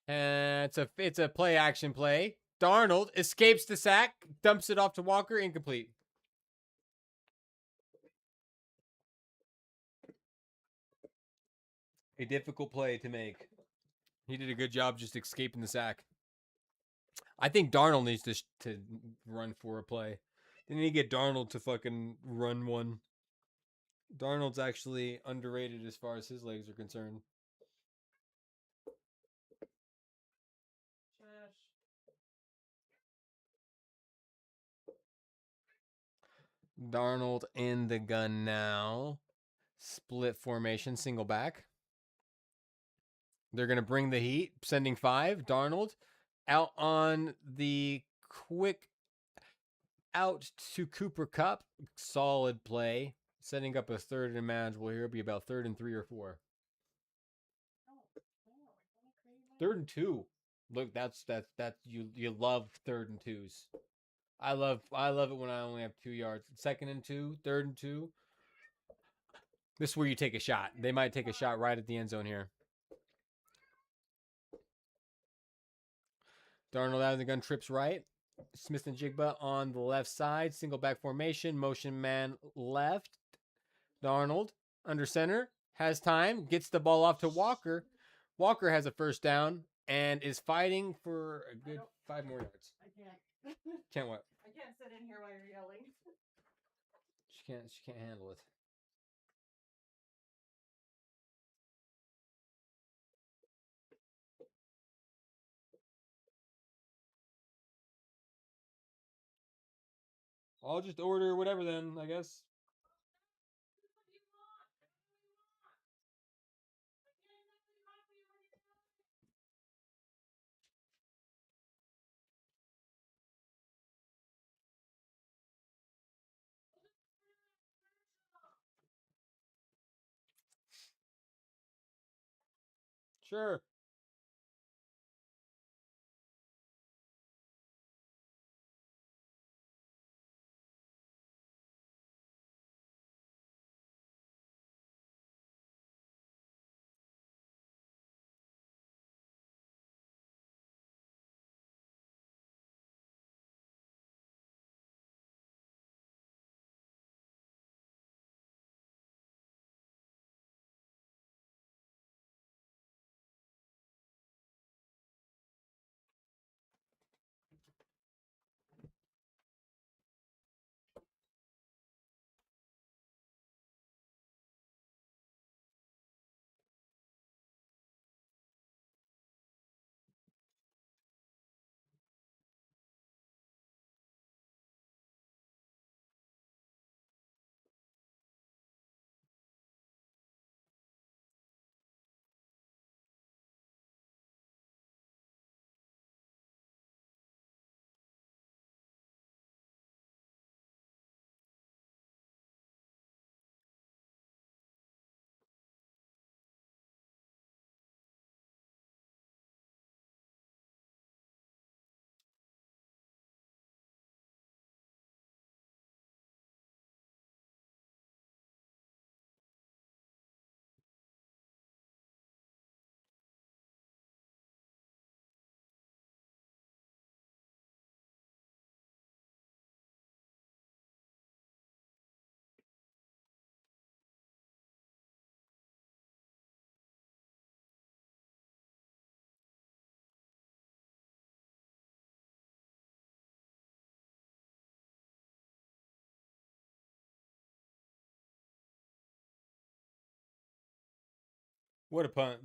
And it's a play action play. Darnold escapes the sack, dumps it off to Walker, incomplete. A difficult play to make. He did a good job just escaping the sack. I think Darnold needs to run for a play. They need to get Darnold to fucking run one. Darnold's actually underrated as far as his legs are concerned. Shush. Darnold in the gun now. Split formation, single back. They're going to bring the heat, sending 5. Darnold out on the quick out to Cooper Kupp. Solid play. Setting up a 3rd and manageable here. It'll be about 3rd and 3 or 4. No, no, 3rd and 2. Look, that's you love 3rd and 2s. I love it when I only have 2 yards. 2nd and 2, 3rd and 2. This is where you take a shot. They might take a shot right at the end zone here. Darnold out of the gun, trips right. Smith and Jigba on the left side. Single back formation. Motion man left. Darnold under center. Has time. Gets the ball off to Walker. Walker has a 1st down and is fighting for a good 5 more yards. I can't. Can't what? I can't sit in here while you're yelling. She can't handle it. I'll just order whatever then, I guess. Sure. What a punt.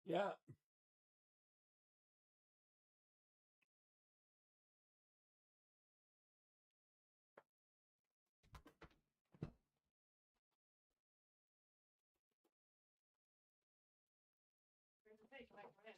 Yeah. Here's the page, Mike, come in.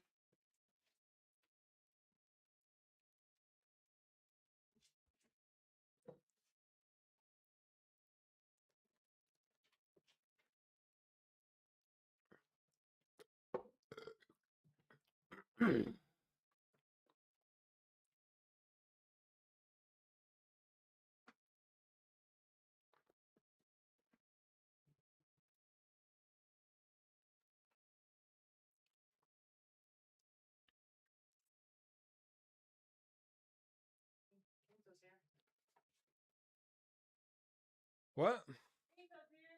Enzo's here. What? Enzo's here.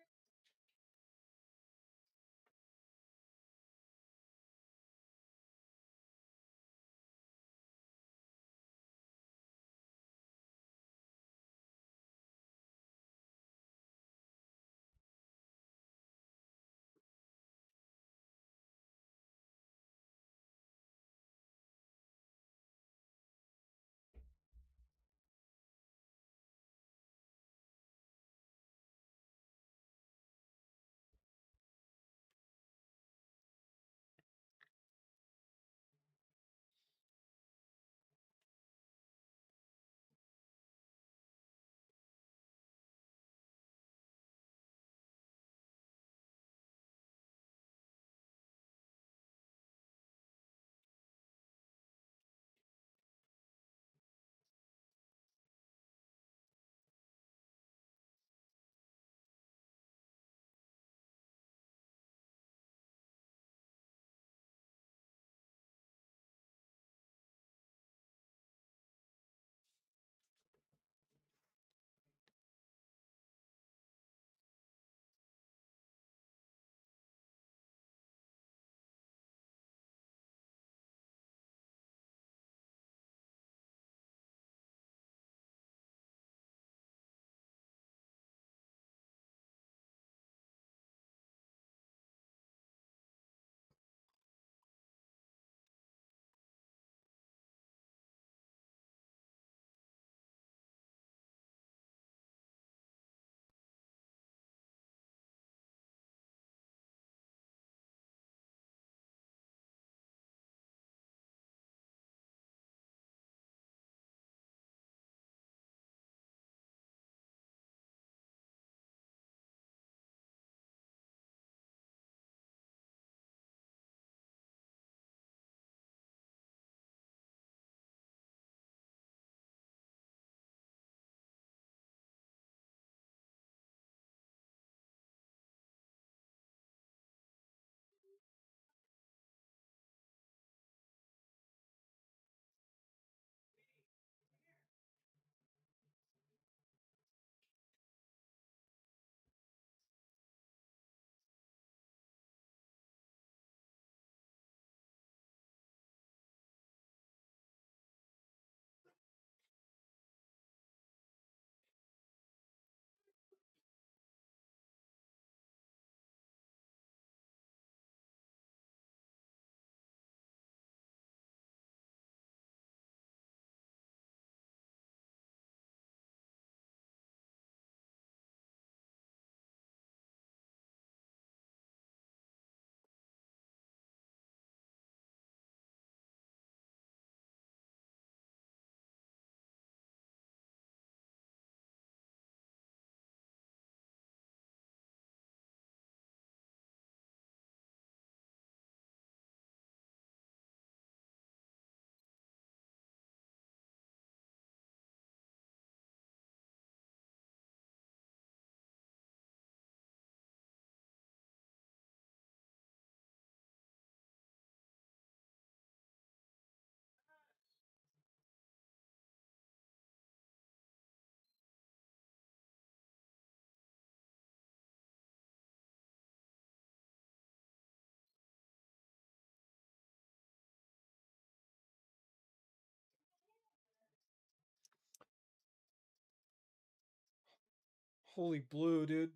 Holy blue, dude.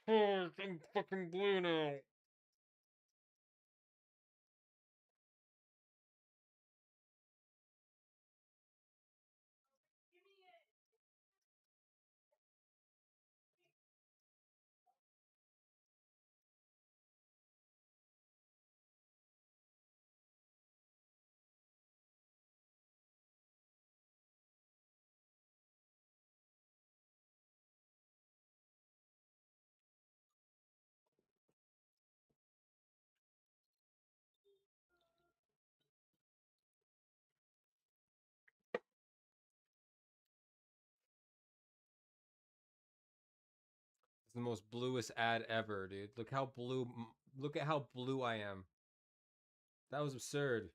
Oh, I'm fucking blue now. It's the most bluest ad ever, dude. Look how blue. Look at how blue I am. That was absurd.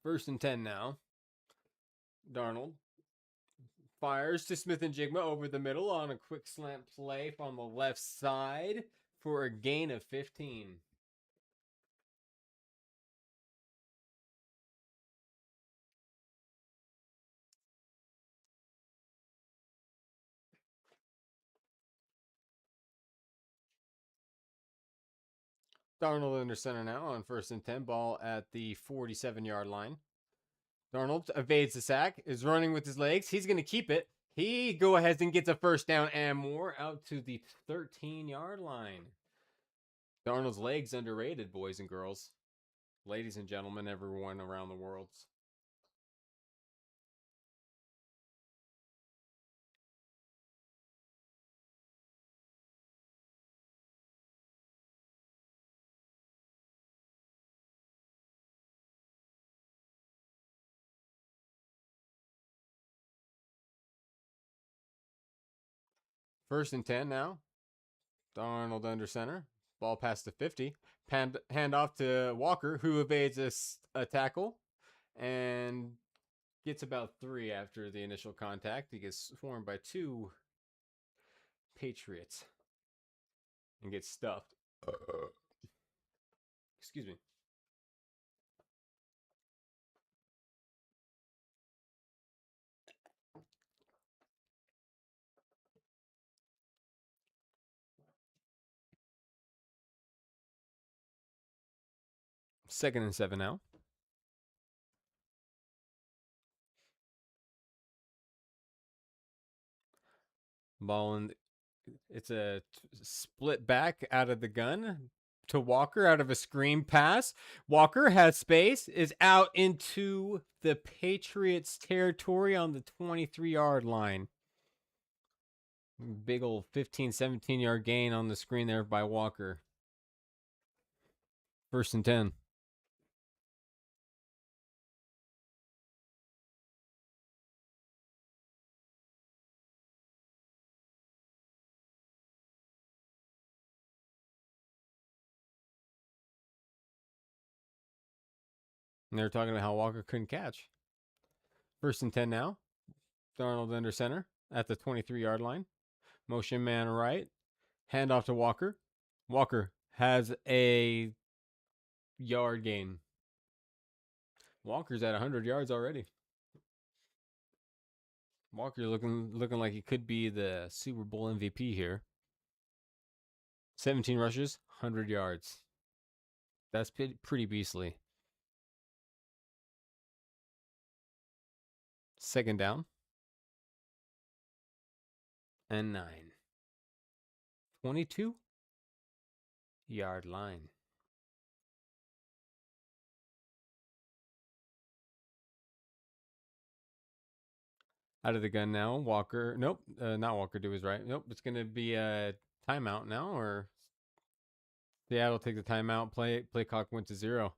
First and 10 now. Darnold fires to Smith and Jigma over the middle on a quick slant play from the left side for a gain of 15. Darnold under center now on first and 10, ball at the 47-yard line. Darnold evades the sack, is running with his legs. He's going to keep it. He go ahead and gets a first down and more out to the 13-yard line. Darnold's legs underrated, boys and girls. Ladies and gentlemen, everyone around the world. First and 10 now. Darnold under center. Ball past the 50. Hand off to Walker, who evades a tackle and gets about 3 after the initial contact. He gets swarmed by 2 Patriots and gets stuffed. Excuse me. Second and 7 now. Ball in. It's a split back out of the gun to Walker out of a screen pass. Walker has space, is out into the Patriots territory on the 23-yard line. Big old 15, 17-yard gain on the screen there by Walker. First and 10. And they're talking about how Walker couldn't catch. First and 10 now. Darnold under center at the 23-yard line. Motion man right. Hand off to Walker. Walker has a yard gain. Walker's at 100 yards already. Walker looking like he could be the Super Bowl MVP here. 17 rushes, 100 yards. That's pretty beastly. Second down. And 9. 22-yard line. Out of the gun now. Walker. Nope. Not Walker do his right. Nope. It's going to be a timeout now, or Seattle take the timeout. Play clock went to 0.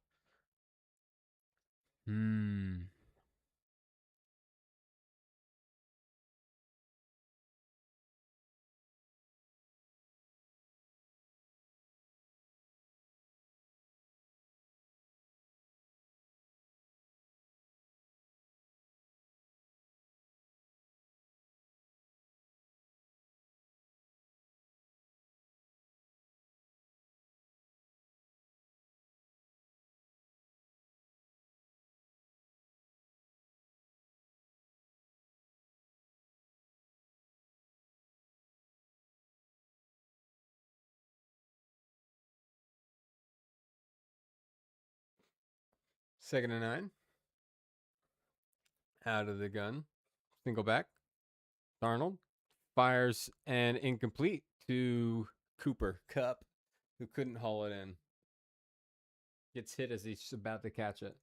Second and 9. Out of the gun. Single back. Darnold fires an incomplete to Cooper Kupp, who couldn't haul it in. Gets hit as he's about to catch it.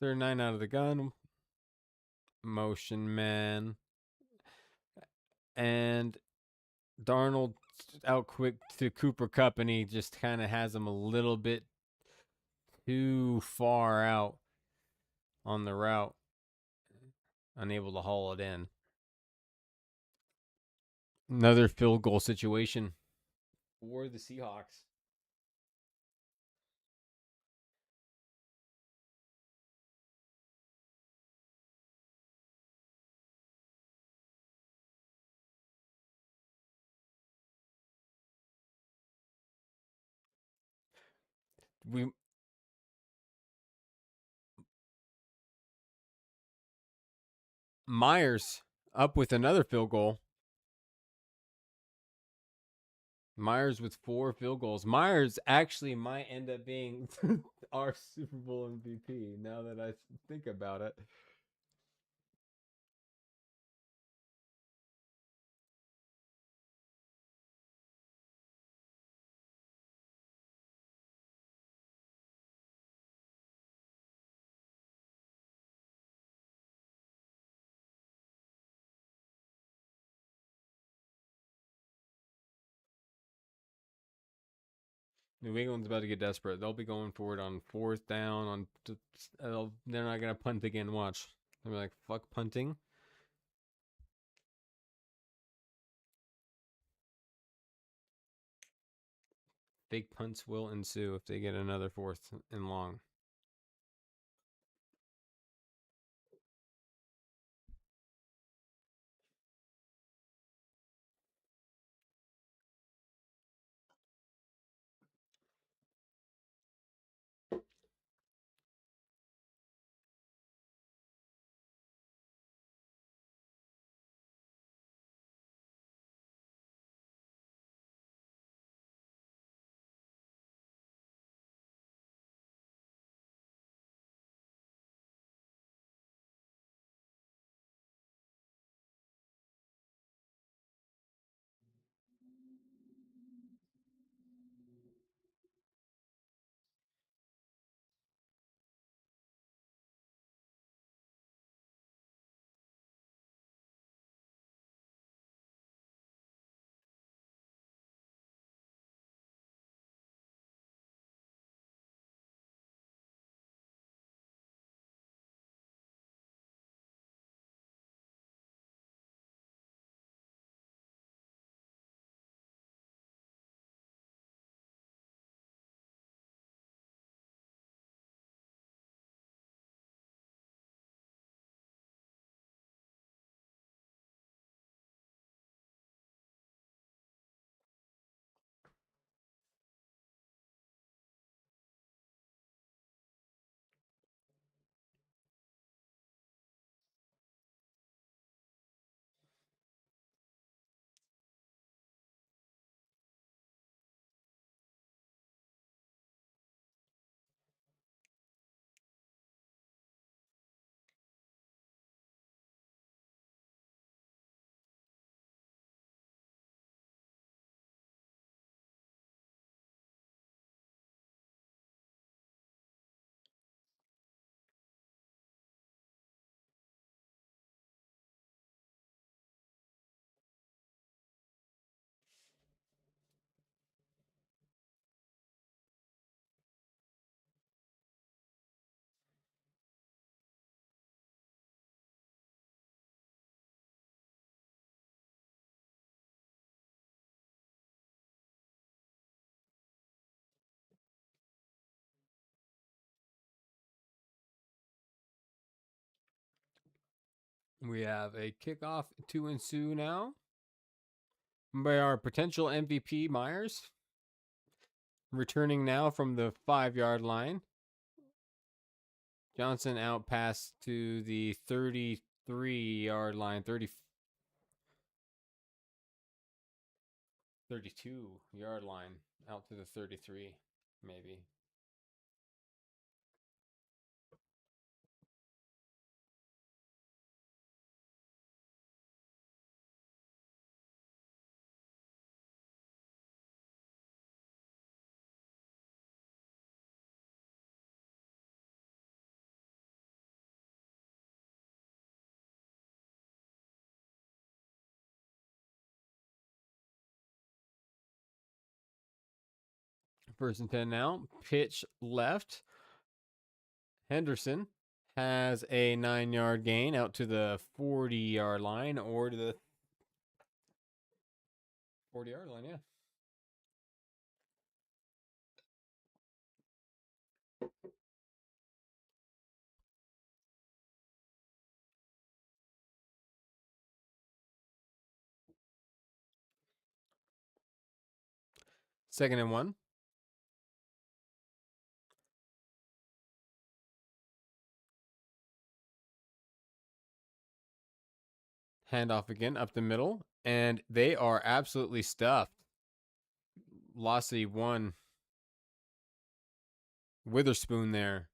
Third 9 out of the gun. Motion man. and Darnold out quick to Cooper Cup, and he just kind of has him a little bit too far out on the route, unable to haul it in. Another field goal situation for the Seahawks. We Myers up with another field goal. Myers with 4 field goals. Myers actually might end up being our Super Bowl MVP now that I think about it. New England's about to get desperate. They'll be going for it on 4th down. They're not gonna punt again. Watch. They'll be like, "Fuck punting." Big punts will ensue if they get another 4th and long. We have a kickoff to ensue now by our potential MVP Myers, returning now from the 5-yard line. Johnson out pass to the 33-yard line, 32-yard line, out to the 33, maybe. First and 10 now. Pitch left. Henderson has a 9-yard gain out to the 40-yard line or to the 40-yard line, yeah. Second and 1. Handoff again up the middle, and they are absolutely stuffed. Lossy 1. Witherspoon there.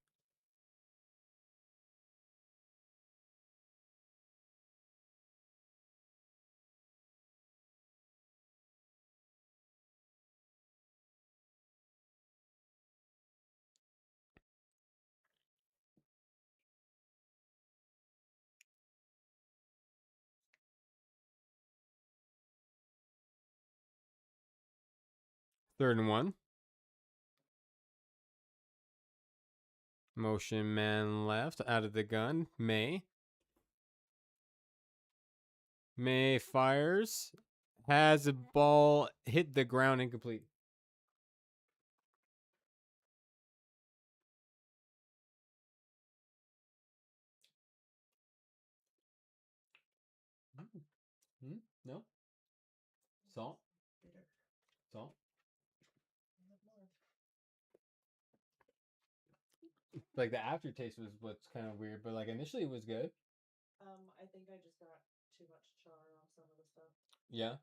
Third and 1. Motion man left out of the gun. May fires. Has a ball hit the ground incomplete. No? Salt? Bitter. Salt? I have more. Like the aftertaste was what's kind of weird, but like initially it was good. I think I just got too much char on some of the stuff. Yeah.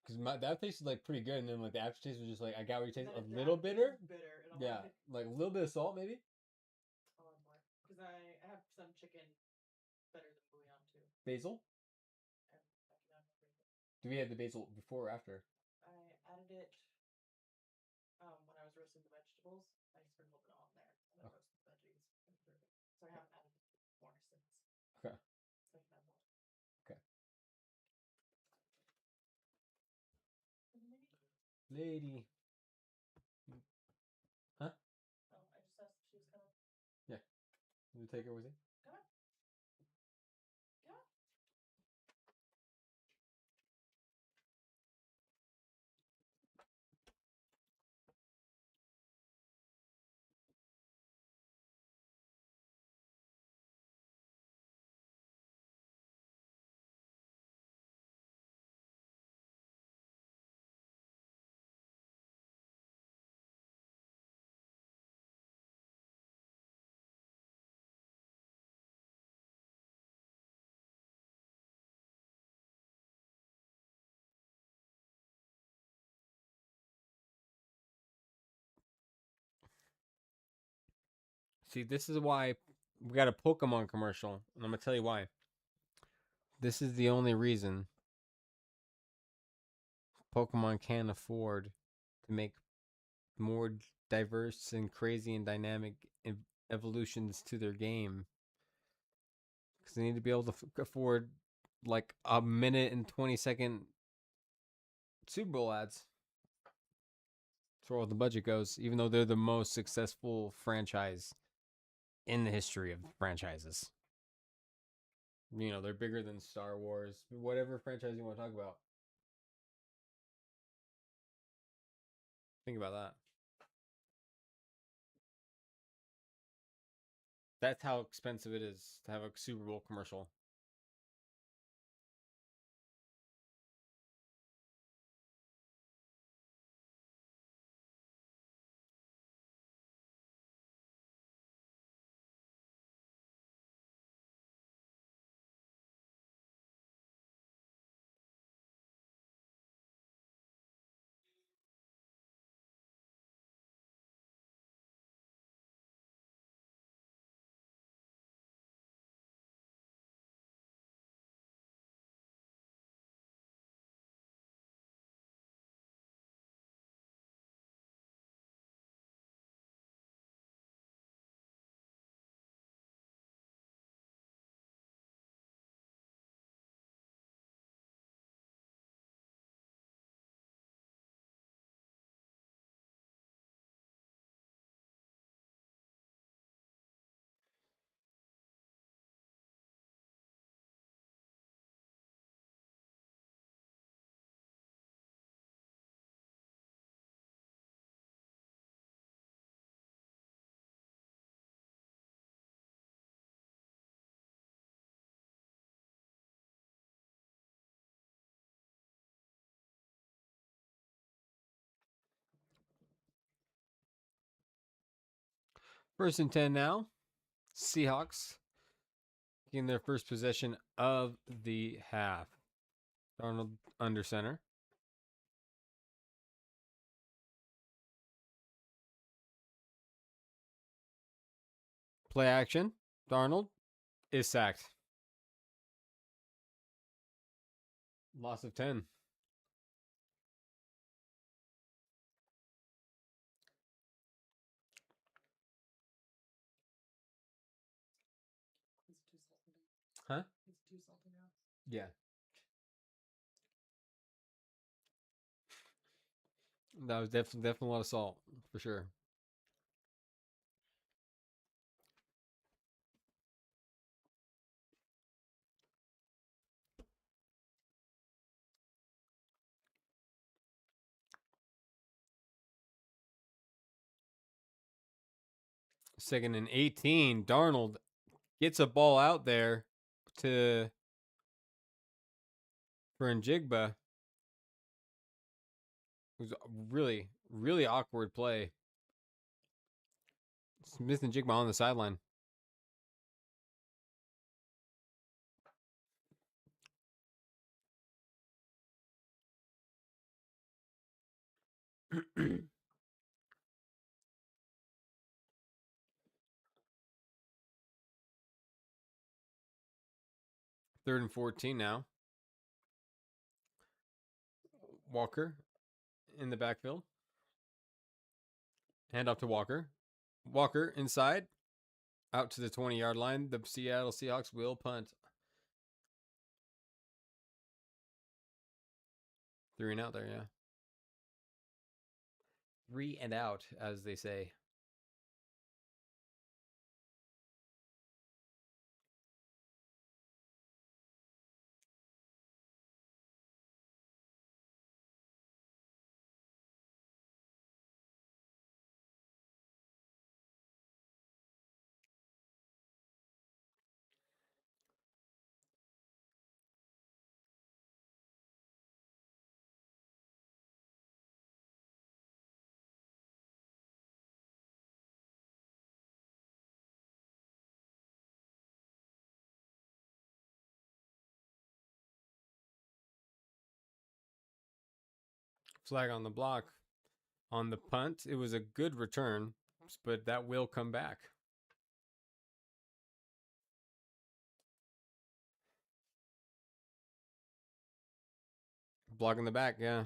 Because that tasted like pretty good, and then like the aftertaste was just like, I got what you taste, Then a if the little bitter. aftertaste is bitter. And I'm Yeah, like, like a little bit of salt maybe. I'll have more. Because I have some chicken better than bouillon too. Basil. And I can add more basil. Do we have the basil before or after? I added it when I was roasting the vegetables. I sprinkled it on there and then roasted the veggies and threw it. So I haven't added more since. Okay. So I can add more. Okay. Maybe. Lady. Huh? Oh, I just asked if she was coming. Yeah. You take her with you? Come on. Come on. See, this is why we got a Pokemon commercial, and I'm gonna tell you why. This is the only reason Pokemon can't afford to make more diverse and crazy and dynamic evolutions to their game, because they need to be able to afford like a minute and 20-second Super Bowl ads. That's where all the budget goes, even though they're the most successful franchise in the history of franchises. You know, they're bigger than Star Wars, whatever franchise you want to talk about. Think about that. That's how expensive it is to have a Super Bowl commercial. First and 10 now. Seahawks getting their first possession of the half. Darnold under center. Play action. Darnold is sacked. Loss of 10. He's too salty now. Huh? He's too salty now. Yeah. That was definitely a lot of salt, for sure. Second and 18. Darnold gets a ball out there to for Njigba. It was a really, really awkward play. Smith and Jigba on the sideline. Third and 14 now. Walker in the backfield. Hand off to Walker. Walker inside. Out to the 20-yard line. The Seattle Seahawks will punt. 3 and out there, yeah. 3 and out, as they say. Flag on the block. On the punt, it was a good return, but that will come back. Block in the back, yeah.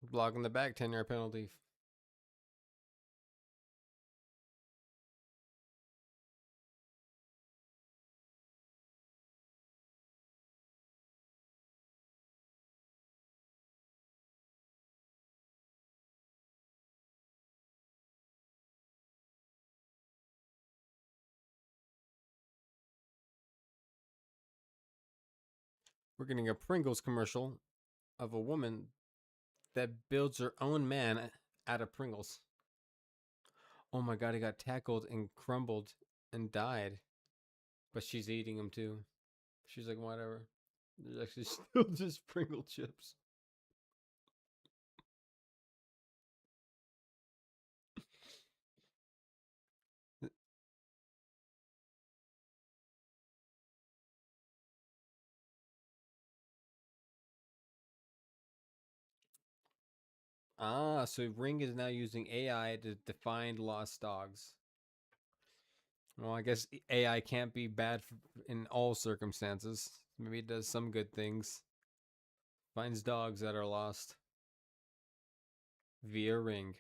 Block in the back, 10-yard penalty. We're getting a Pringles commercial of a woman that builds her own man out of Pringles. Oh my god, he got tackled and crumbled and died. But she's eating them too. She's like, whatever. They're actually still just Pringle chips. Ah, so Ring is now using AI to find lost dogs. Well, I guess AI can't be bad in all circumstances. Maybe it does some good things. Finds dogs that are lost via Ring.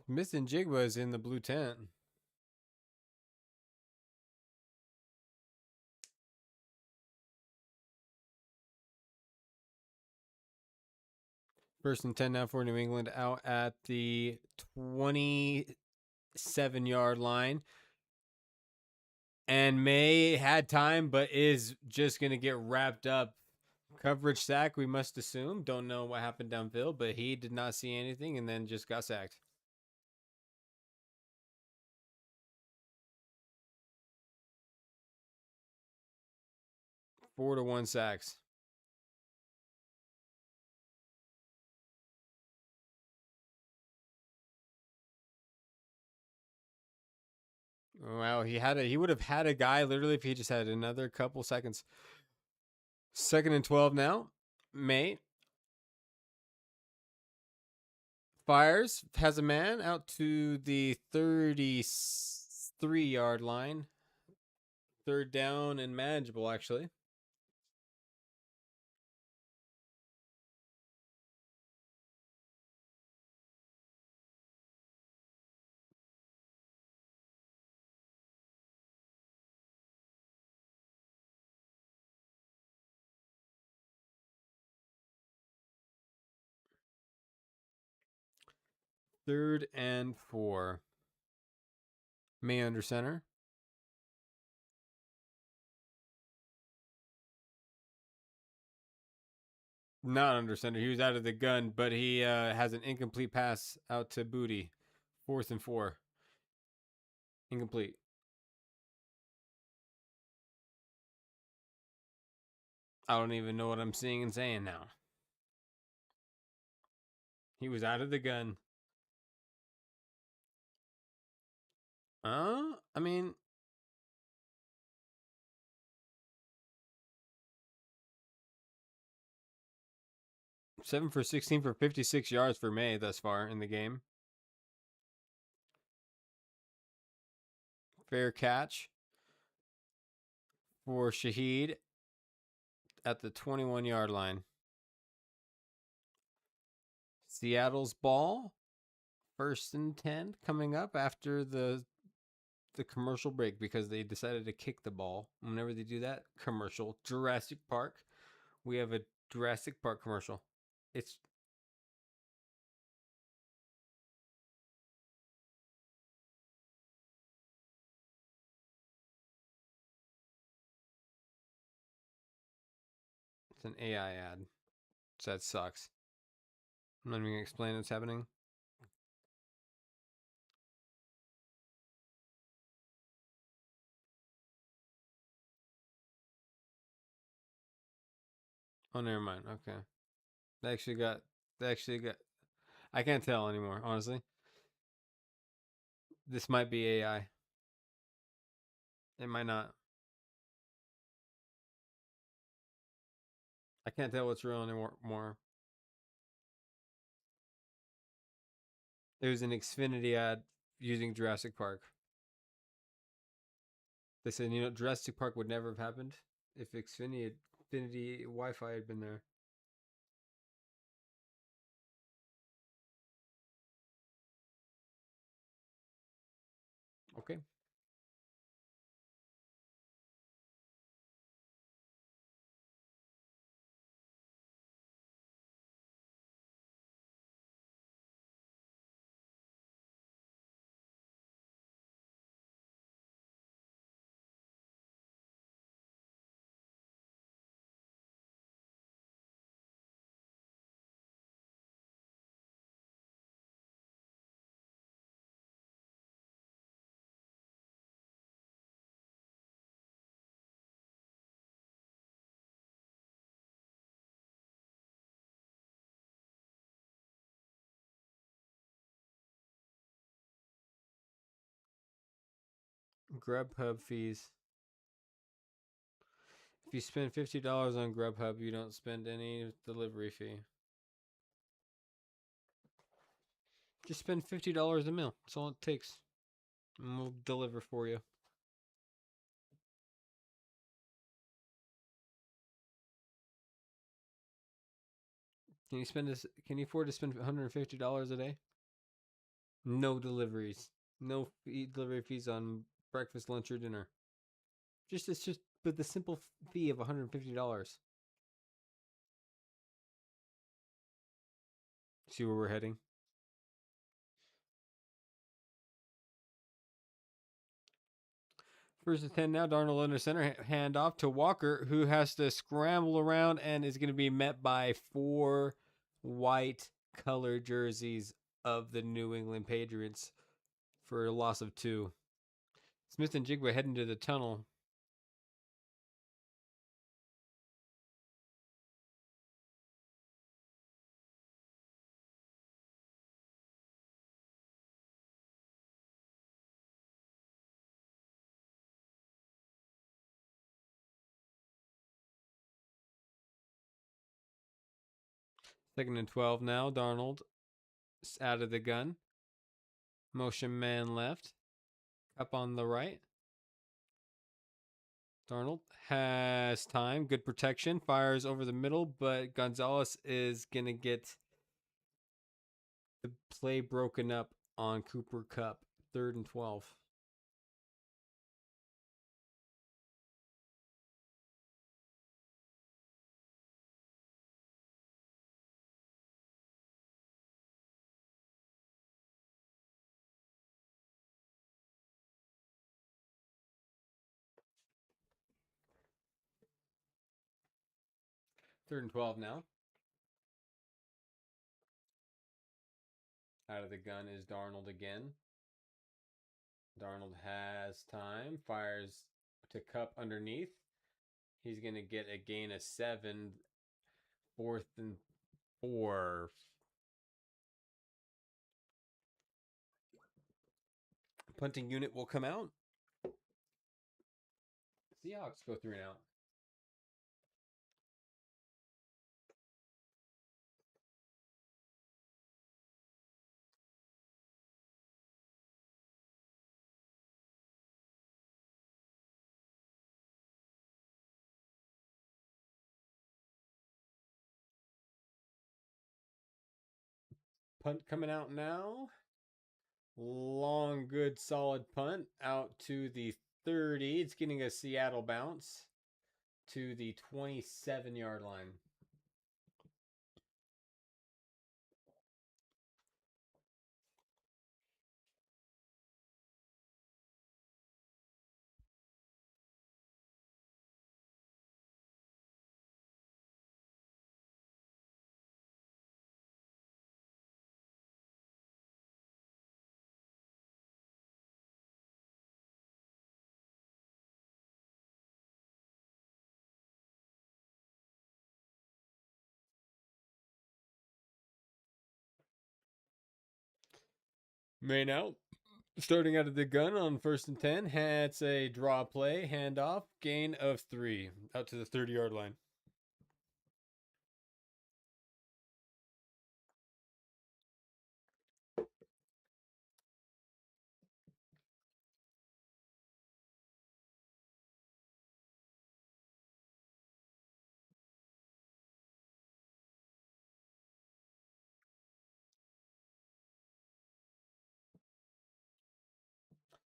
Missing Jigba is in the blue tent. First and 10 now for New England out at the 27-yard line. And May had time, but is just going to get wrapped up. Coverage sack, we must assume. Don't know what happened downfield, but he did not see anything and then just got sacked. Four to 1 sacks. Wow, he would have had a guy literally if he just had another couple seconds. 2nd and 12 now. May fires, has a man out to the 33-yard line. 3rd down and manageable, actually. Third and 4. May under center. Not under center. He was out of the gun, but he has an incomplete pass out to Booty. 4th and 4. Incomplete. I don't even know what I'm seeing and saying now. He was out of the gun. I mean, seven for 16 for 56 yards for May thus far in the game. Fair catch for Shaheed at the 21-yard line. Seattle's ball. 1st and 10 coming up after the commercial break because they decided to kick the ball. Whenever they do that, commercial. Jurassic Park. We have a Jurassic Park commercial. It's an AI ad. So that sucks. I'm not even going to explain what's happening. Oh, never mind. Okay. They actually got. I can't tell anymore, honestly. This might be AI. It might not. I can't tell what's real anymore. It was an Xfinity ad using Jurassic Park. They said, Jurassic Park would never have happened if Xfinity Wi-Fi had been there. Okay. Grubhub fees. If you spend $50 on Grubhub, you don't spend any delivery fee. Just spend $50 a meal. That's all it takes. And we'll deliver for you. Can you afford to spend $150 a day? No deliveries. No delivery fees on breakfast, lunch, or dinner. It's just with the simple fee of $150. See where we're heading? First and 10 now. Darnold under center. Handoff to Walker, who has to scramble around and is going to be met by 4 white color jerseys of the New England Patriots for a loss of 2. Smith and Jigba heading to the tunnel. Second and 12 now. Darnold out of the gun. Motion man left. Up on the right. Darnold has time. Good protection. Fires over the middle, but Gonzalez is going to get the play broken up on Cooper Kupp. 3rd and 12. Third and 12 now. Out of the gun is Darnold again. Darnold has time. Fires to Kupp underneath. He's going to get a gain of 7. 4th and 4. Punting unit will come out. Seahawks go 3 and out. Punt coming out now. Long, good, solid punt out to the 30. It's getting a Seattle bounce to the 27-yard line. Main out. Starting out of the gun on 1st and 10. It's a draw play. Handoff. Gain of 3. Out to the 30-yard line.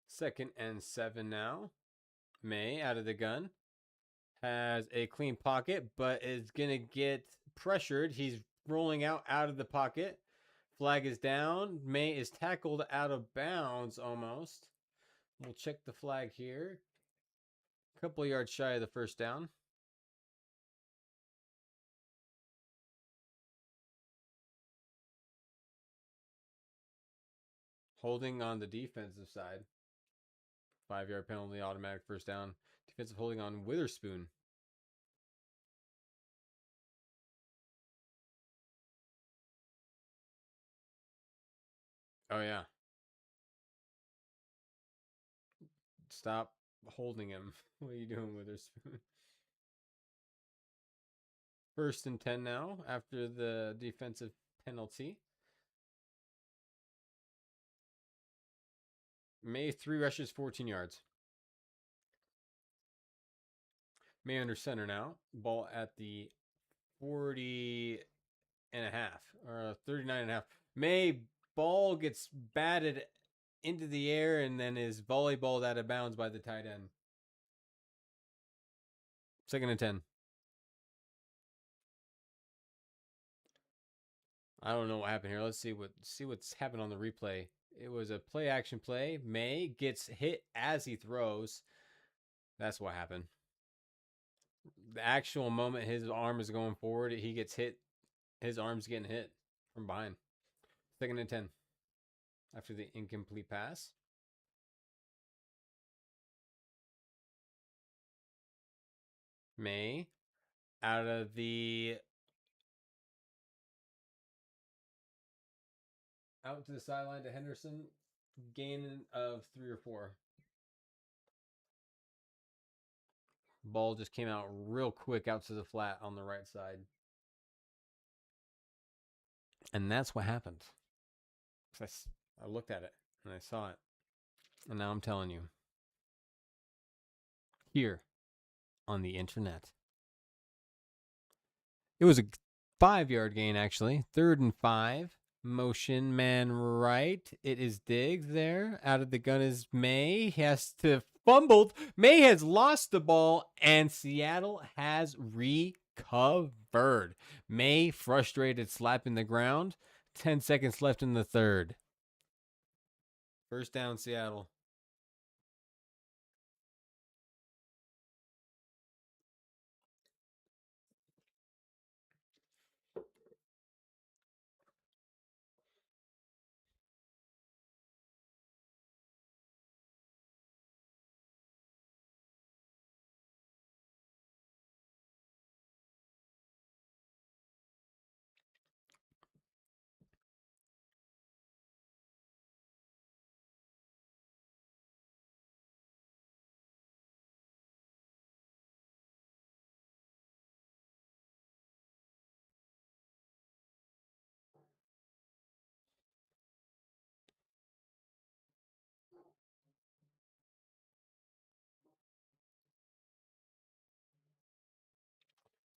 Second and 7 now. May out of the gun. Has a clean pocket, but is going to get pressured. He's rolling out of the pocket. Flag is down. May is tackled out of bounds almost. We'll check the flag here. A couple of yards shy of the first down. Holding on the defensive side. 5-yard penalty, automatic first down. Defensive holding on Witherspoon. Oh, yeah. Stop holding him. What are you doing, Witherspoon? 1st and 10 now after the defensive penalty. May 3 rushes, 14 yards. May under center now. Ball at the 40 and a half or 39 and a half. May ball gets batted into the air and then is volleyballed out of bounds by the tight end. 2nd and 10. I don't know what happened here. Let's see what's happened on the replay. It was a play action play. May gets hit as he throws. That's what happened. The actual moment his arm is going forward, he gets hit. His arm's getting hit from behind. 2nd and 10. After the incomplete pass. May out of the out to the sideline to Henderson, gain of 3 or 4. Ball just came out real quick out to the flat on the right side. And that's what happened. I looked at it and I saw it. And now I'm telling you. Here on the internet. It was a 5-yard gain, actually. 3rd and 5. Motion man right. It is Diggs there. Out of the gun is May. He has to fumbled. May has lost the ball, and Seattle has recovered. May frustrated, slapping the ground. 10 seconds left in the third. First down, Seattle.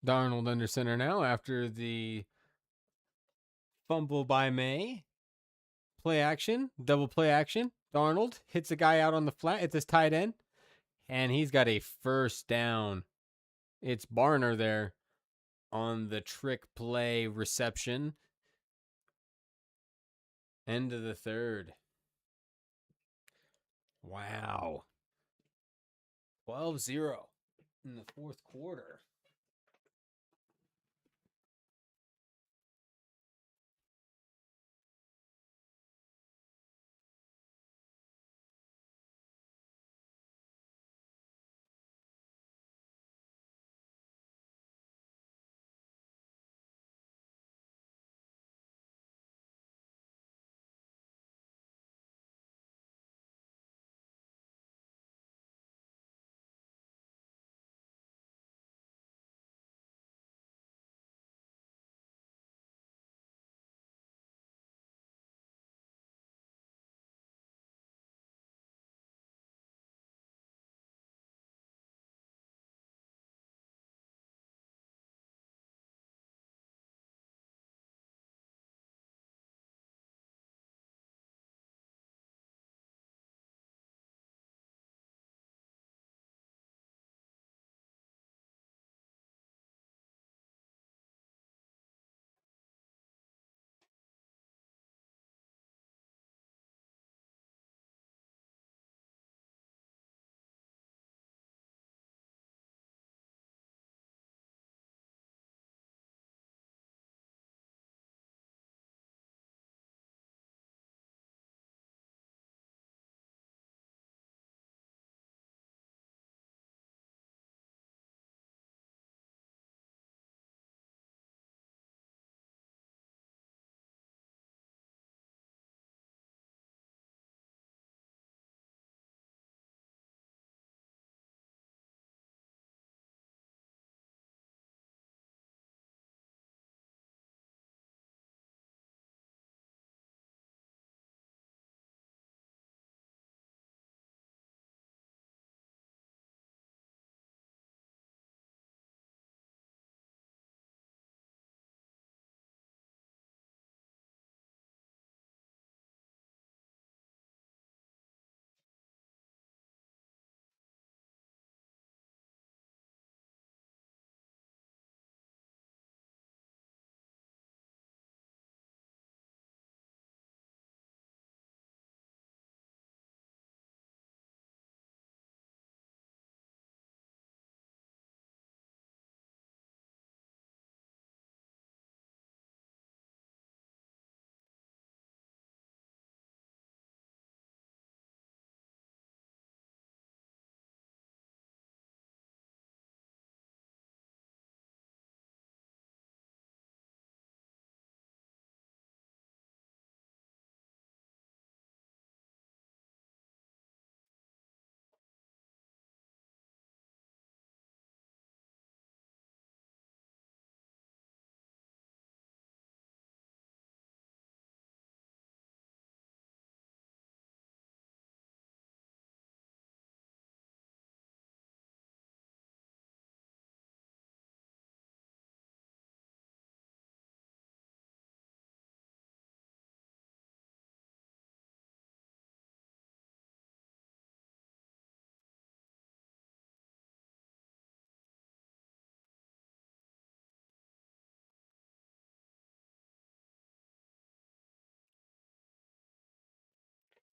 Darnold under center now after the fumble by May. Play action, double play action. Darnold hits a guy out on the flat. It's his tight end, and he's got a first down. It's Barner there on the trick play reception. End of the third. Wow. 12-0 in the fourth quarter.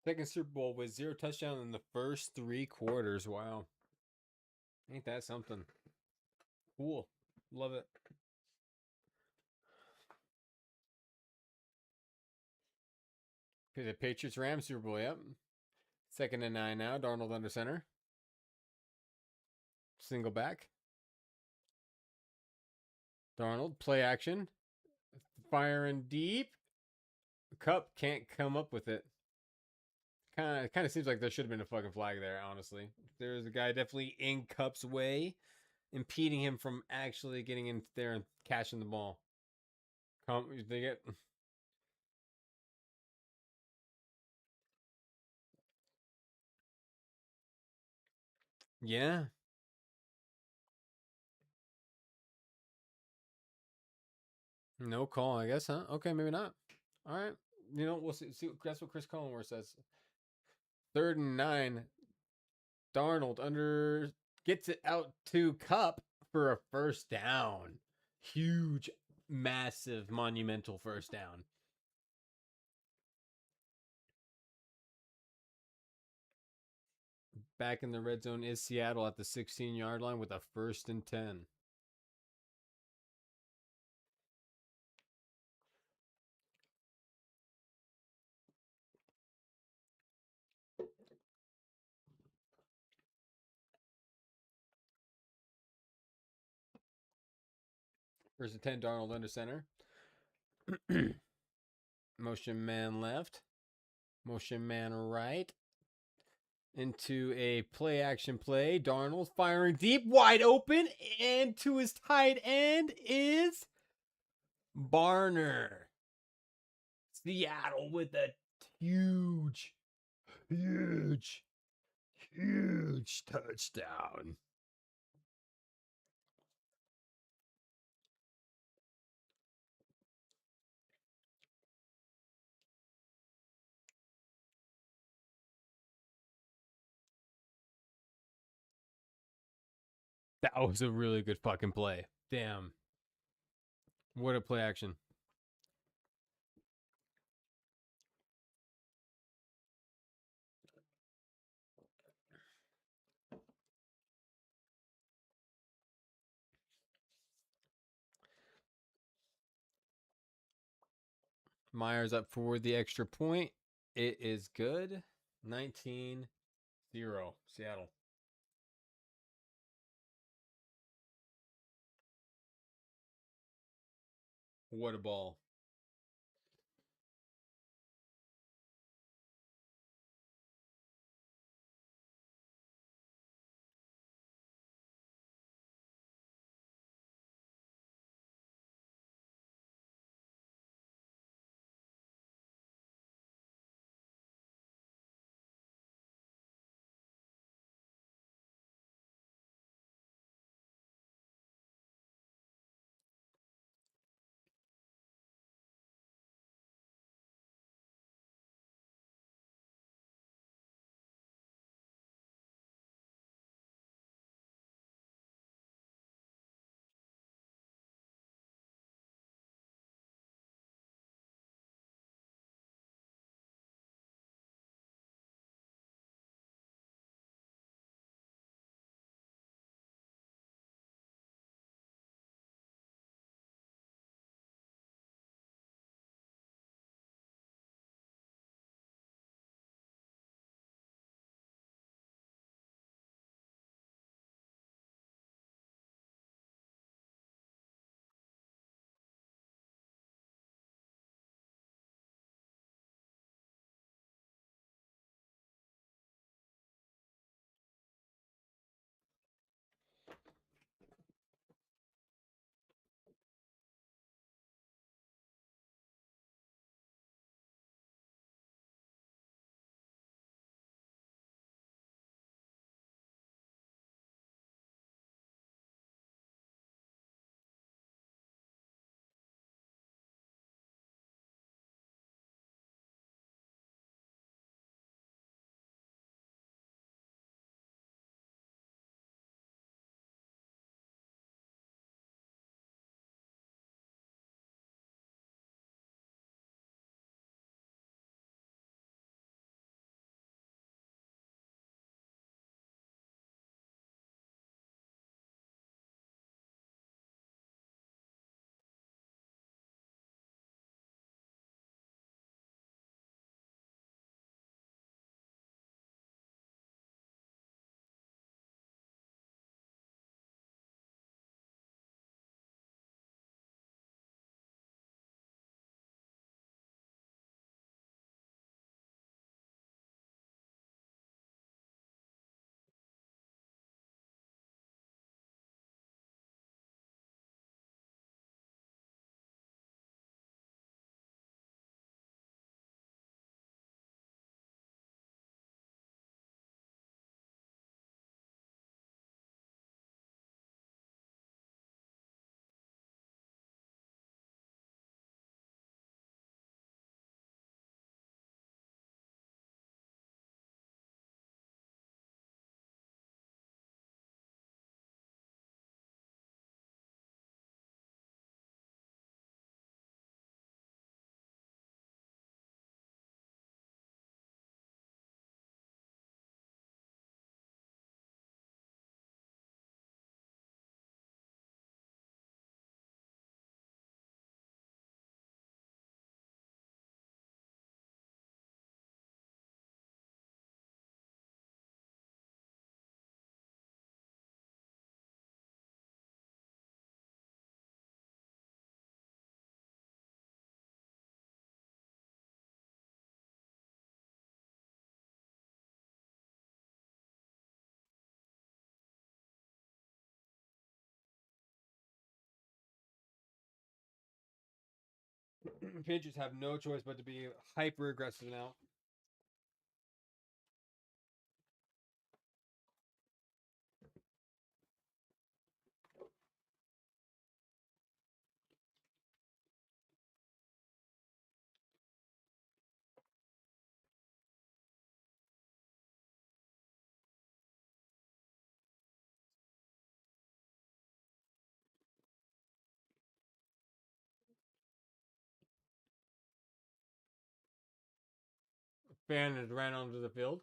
Second Super Bowl with 0 touchdowns in the first 3 quarters. Wow. Ain't that something? Cool. Love it. Okay, the Patriots Rams Super Bowl, yep. 2nd and 9 now. Darnold under center. Single back. Darnold, play action. Firing deep. Cup can't come up with it. Kind of seems like there should have been a fucking flag there, honestly. There's a guy definitely in Cup's way, impeding him from actually getting in there and catching the ball. They get... Yeah. No call, I guess, huh? Okay, maybe not. All right. You know, we'll see. That's what Chris Collinworth says. 3rd and 9. Darnold under gets it out to Cup for a first down. Huge, massive, monumental first down. Back in the red zone is Seattle at the 16-yard line with a 1st and 10. First and 10, Darnold under center. Motion man left. Motion man right. Into a play action play. Darnold firing deep, wide open, and to his tight end is Barner. Seattle with a huge touchdown. That was a really good fucking play. Damn. What a play action. Myers up for the extra point. It is good. 19-0. Seattle. What a ball. Pinchers have no choice but to be hyper aggressive now. Fan has ran onto the field.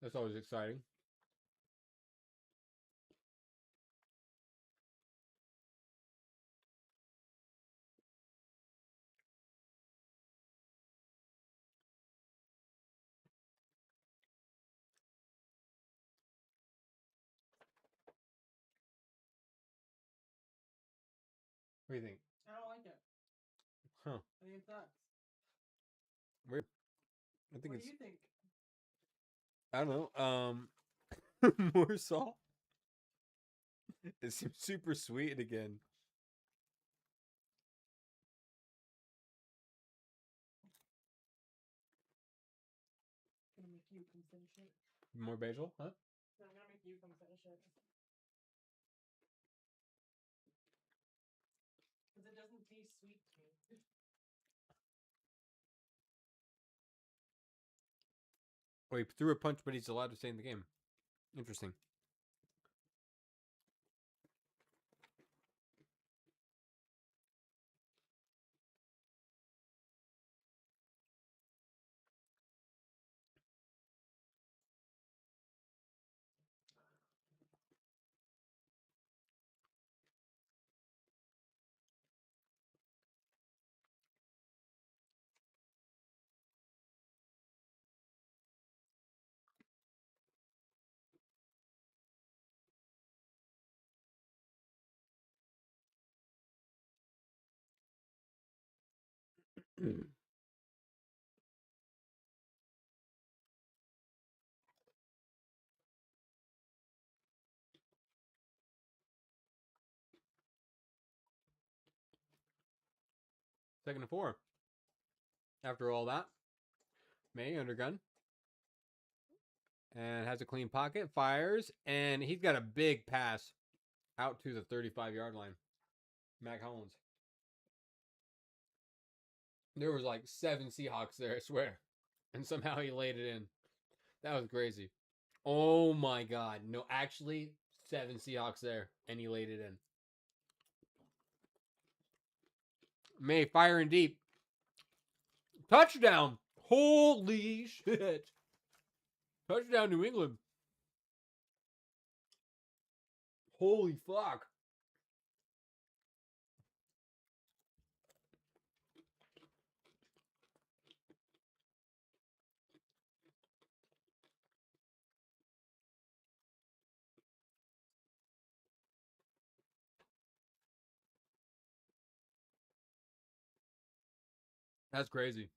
That's always exciting. What do you think? I don't like it. Huh. I think it sucks. Weird. I think What it's. do you think? I don't know. More salt. It seems super sweet again. I'm gonna make you come finish it. More basil, huh? No, I'm gonna make you come finish it. Because it doesn't taste sweet to me. Oh, he threw a punch, but he's allowed to stay in the game. Interesting. Second and 4. After all that, May under gun. And has a clean pocket, fires, and he's got a big pass out to the 35-yard line. Mac Hollins. There was like 7 Seahawks there, I swear. And somehow he laid it in. That was crazy. Oh my god. No, actually, 7 Seahawks there, and he laid it in. May firing deep. Touchdown. Holy shit. Touchdown, New England. Holy fuck. That's crazy.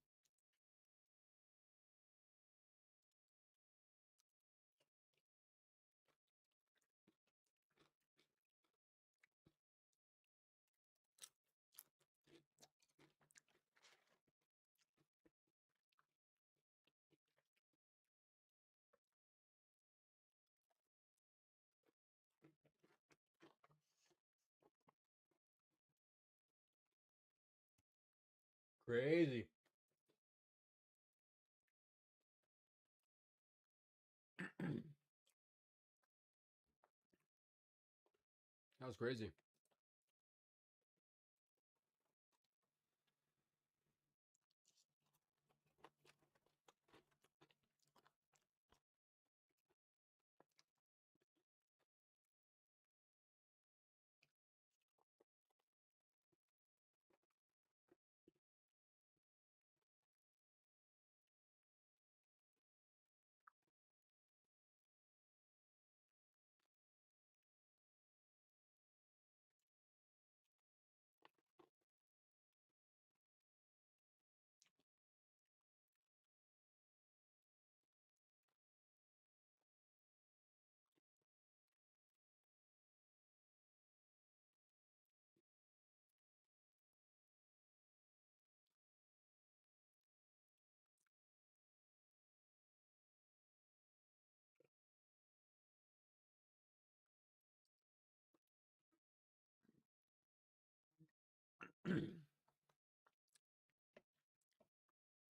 Crazy. That was crazy.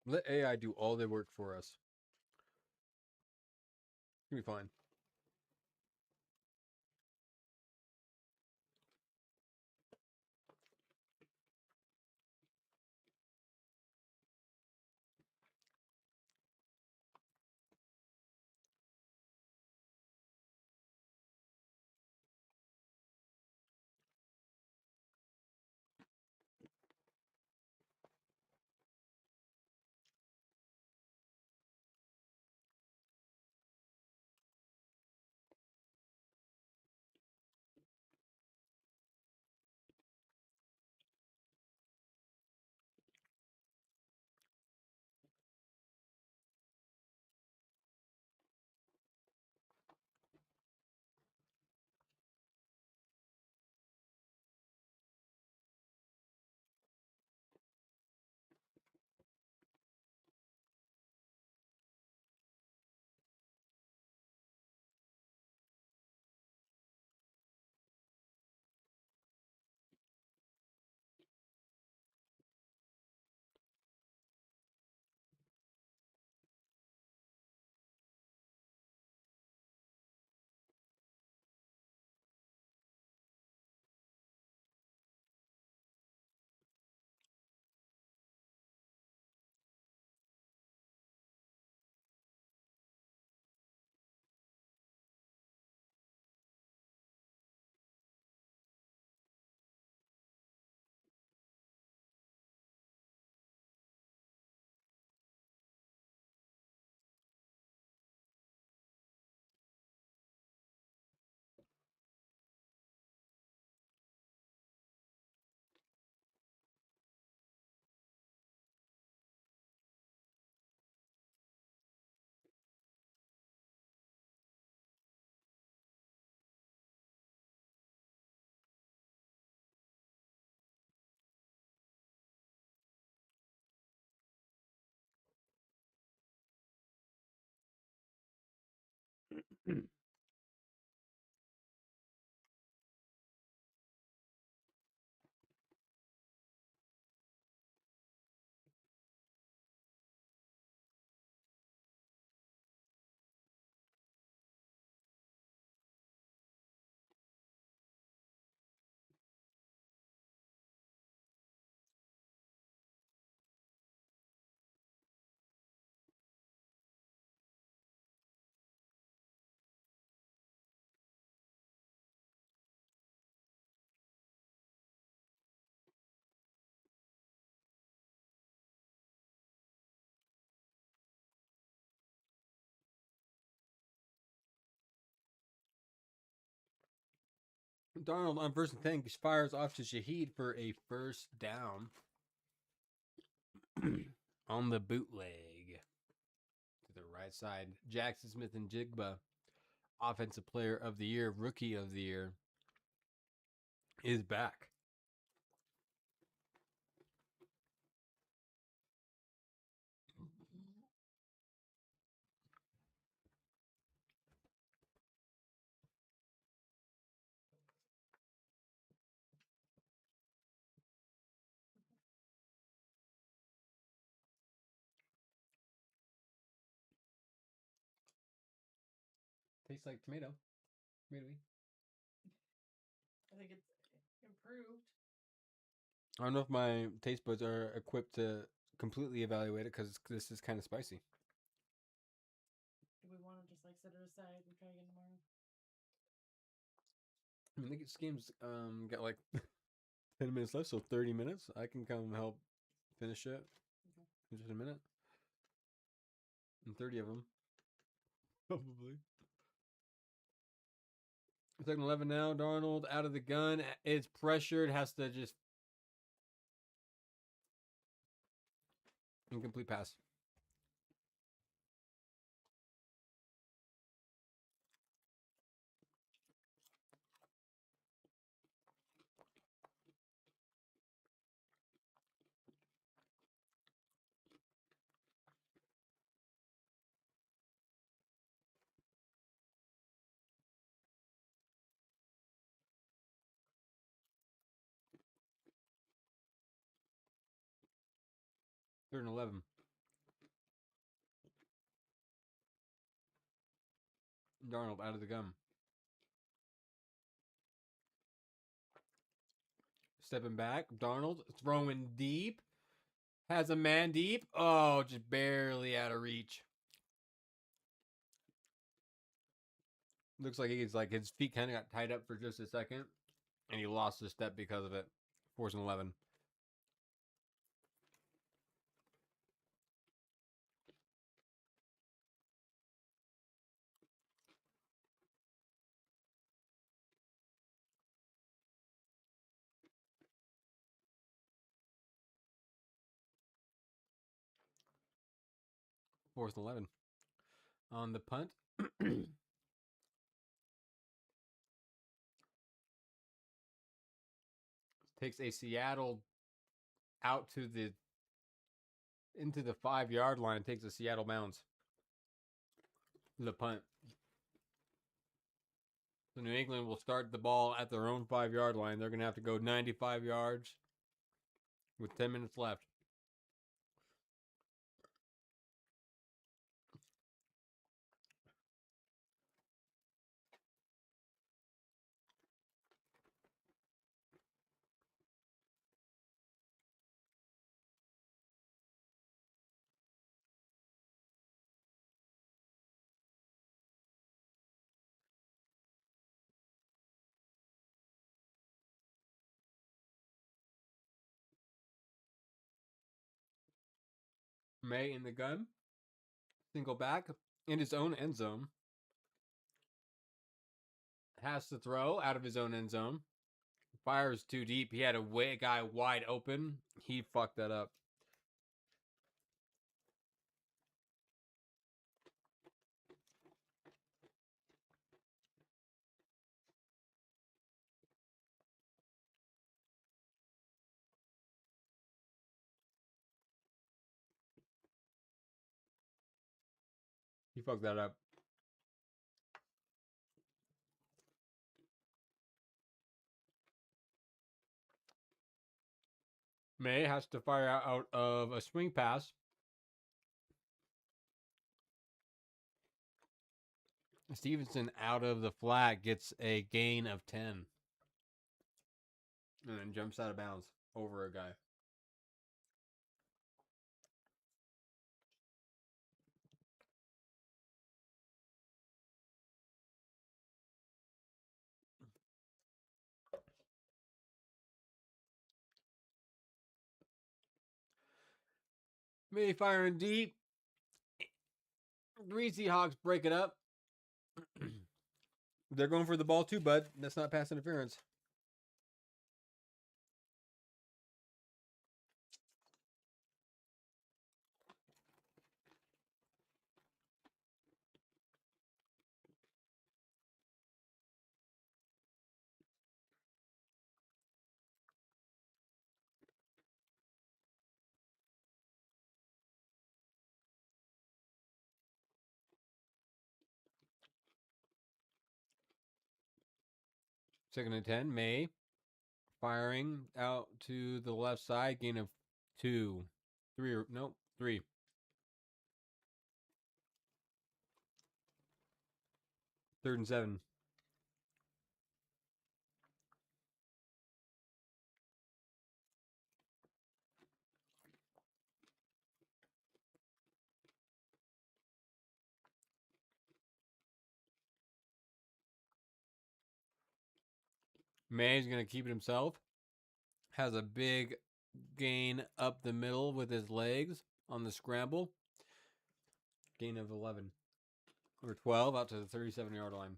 Let AI do all the work for us. It'll be fine. Darnold on first and 10 fires off to Shaheed for a first down on the bootleg to the right side. Jackson Smith and Jigba, offensive player of the year, rookie of the year, is back. Tastes like tomato. Tomatoey. I think it's improved. I don't know if my taste buds are equipped to completely evaluate it because this is kind of spicy. Do we want to just like set it aside and try again tomorrow? I mean, this game's got like 10 minutes left, so 30 minutes. I can come help finish it in just a minute. And 30 of them. Probably. Second 11 now. Darnold out of the gun. It's pressured. Has to just. Incomplete pass. Third and 11. Darnold out of the gun. Stepping back. Darnold throwing deep. Has a man deep. Oh, just barely out of reach. Looks like he's like his feet kind of got tied up for just a second, and he lost his step because of it. 4th and 11. Fourth and 11. On the punt. Takes a Seattle out to the into the 5-yard line. Takes a Seattle bounce. The punt. So New England will start the ball at their own 5-yard line. They're going to have to go 95 yards with 10 minutes left. May in the gun. Single back in his own end zone. Has to throw out of his own end zone. Fires too deep. He had a guy wide open. He fucked that up. He fucked that up. May has to fire out of a swing pass. Stevenson out of the flat gets a gain of 10. And then jumps out of bounds over a guy. May firing deep. 3 Seahawks break it up. They're going for the ball too, bud. That's not pass interference. Second and 10. May firing out to the left side. Gain of 2. 3 or nope. 3. Third and 7. May's going to keep it himself. Has a big gain up the middle with his legs on the scramble. Gain of 11. Or 12 out to the 37-yard line.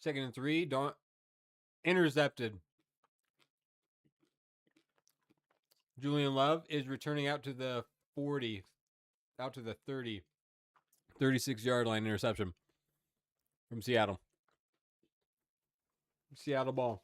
Second and 3. Don't intercepted. Julian Love is returning out to the 40, out to the 30, 36-yard line interception from Seattle. Seattle ball.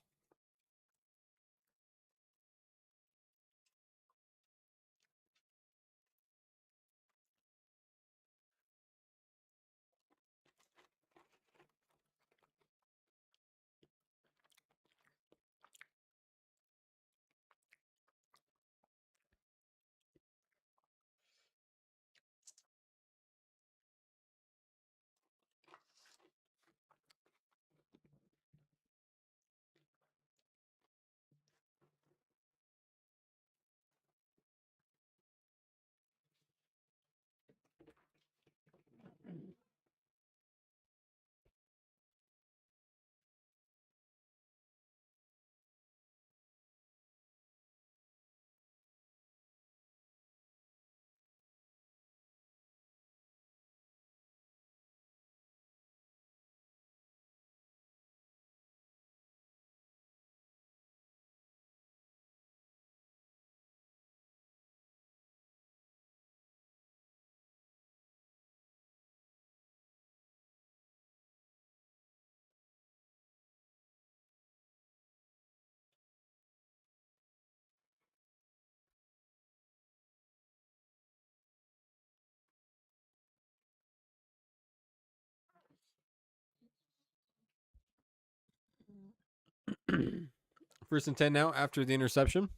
First and 10 now after the interception.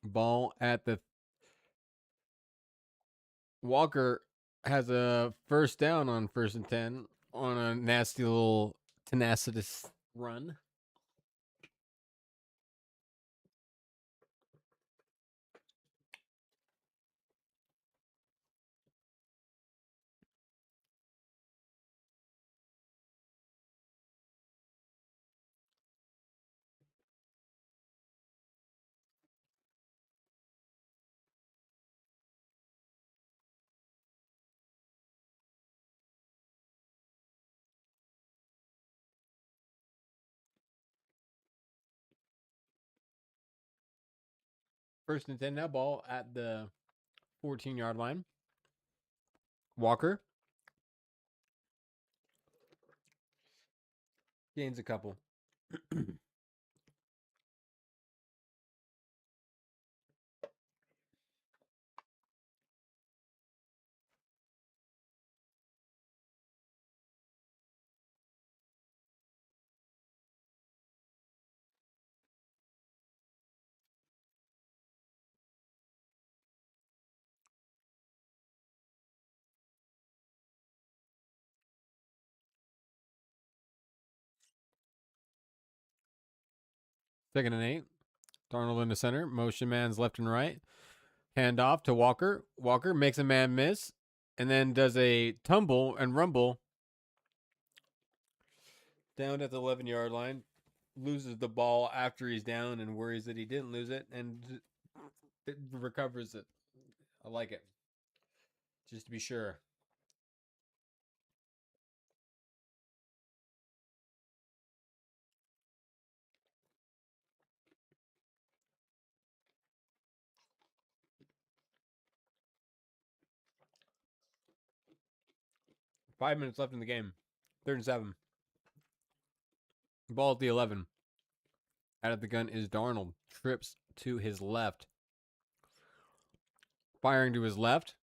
Ball at the Walker has a first down on first and 10 on a nasty little tenacitous run. First and 10 now, ball at the 14-yard line. Walker gains a couple. Second and 8. Darnold in the center. Motion man's left and right. Hand off to Walker. Walker makes a man miss and then does a tumble and rumble down at the 11-yard line. Loses the ball after he's down and worries that he didn't lose it and it recovers it. I like it. Just to be sure. Five minutes left in the game. 3rd and 7. Ball at the 11. Out of the gun is Darnold. Trips to his left. Firing to his left.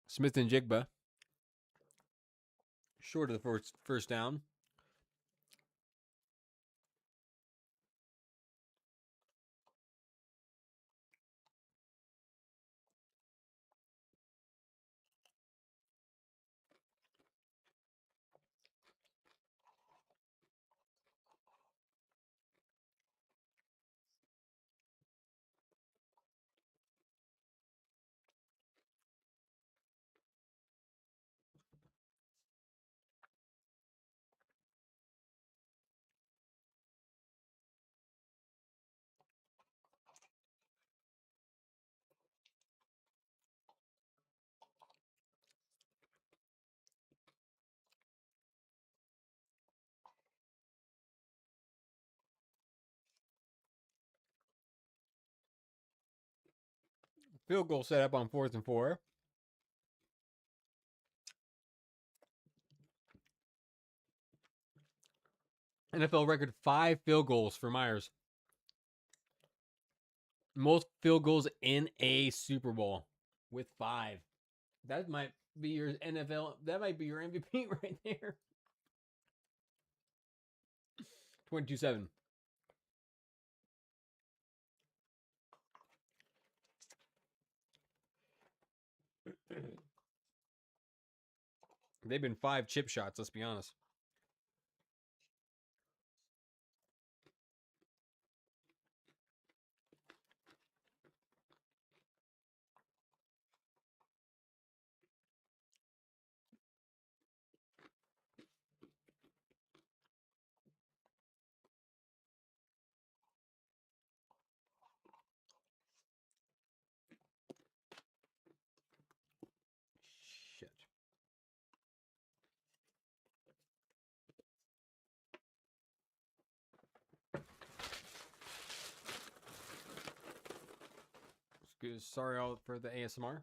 Smith and Jigba. Short of the first down. Field goal set up on 4th and 4. NFL record 5 field goals for Myers. Most field goals in a Super Bowl with 5. That might be your NFL. That might be your MVP right there. 22-7. They've been 5 chip shots, let's be honest. Shit. Excuse, sorry all for the ASMR.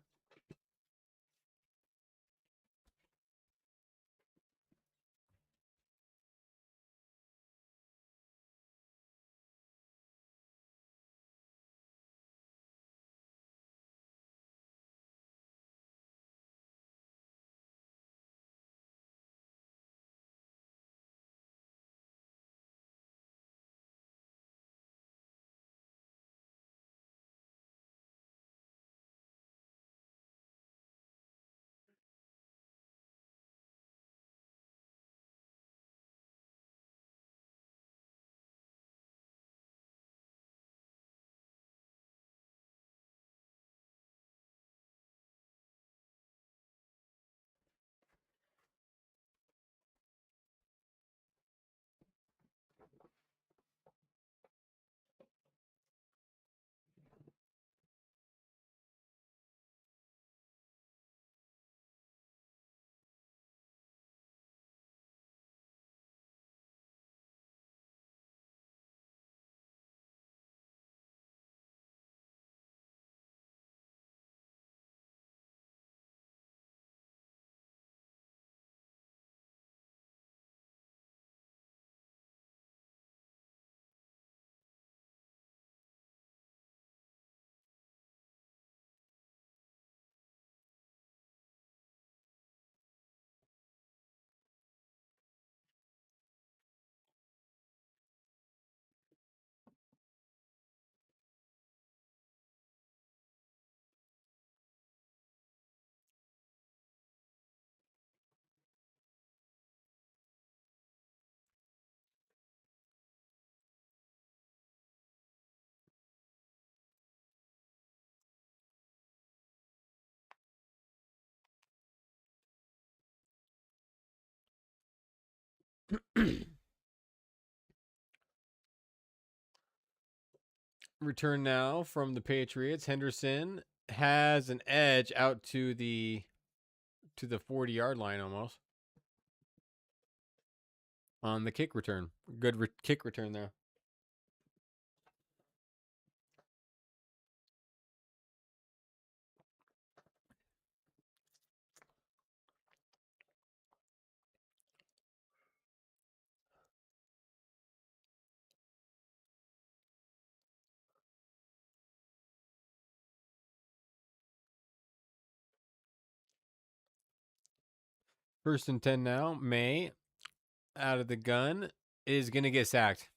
Return now from the Patriots. Henderson has an edge out to the 40-yard line almost on the kick return. Good kick return there. First and 10 now. May out of the gun is going to get sacked.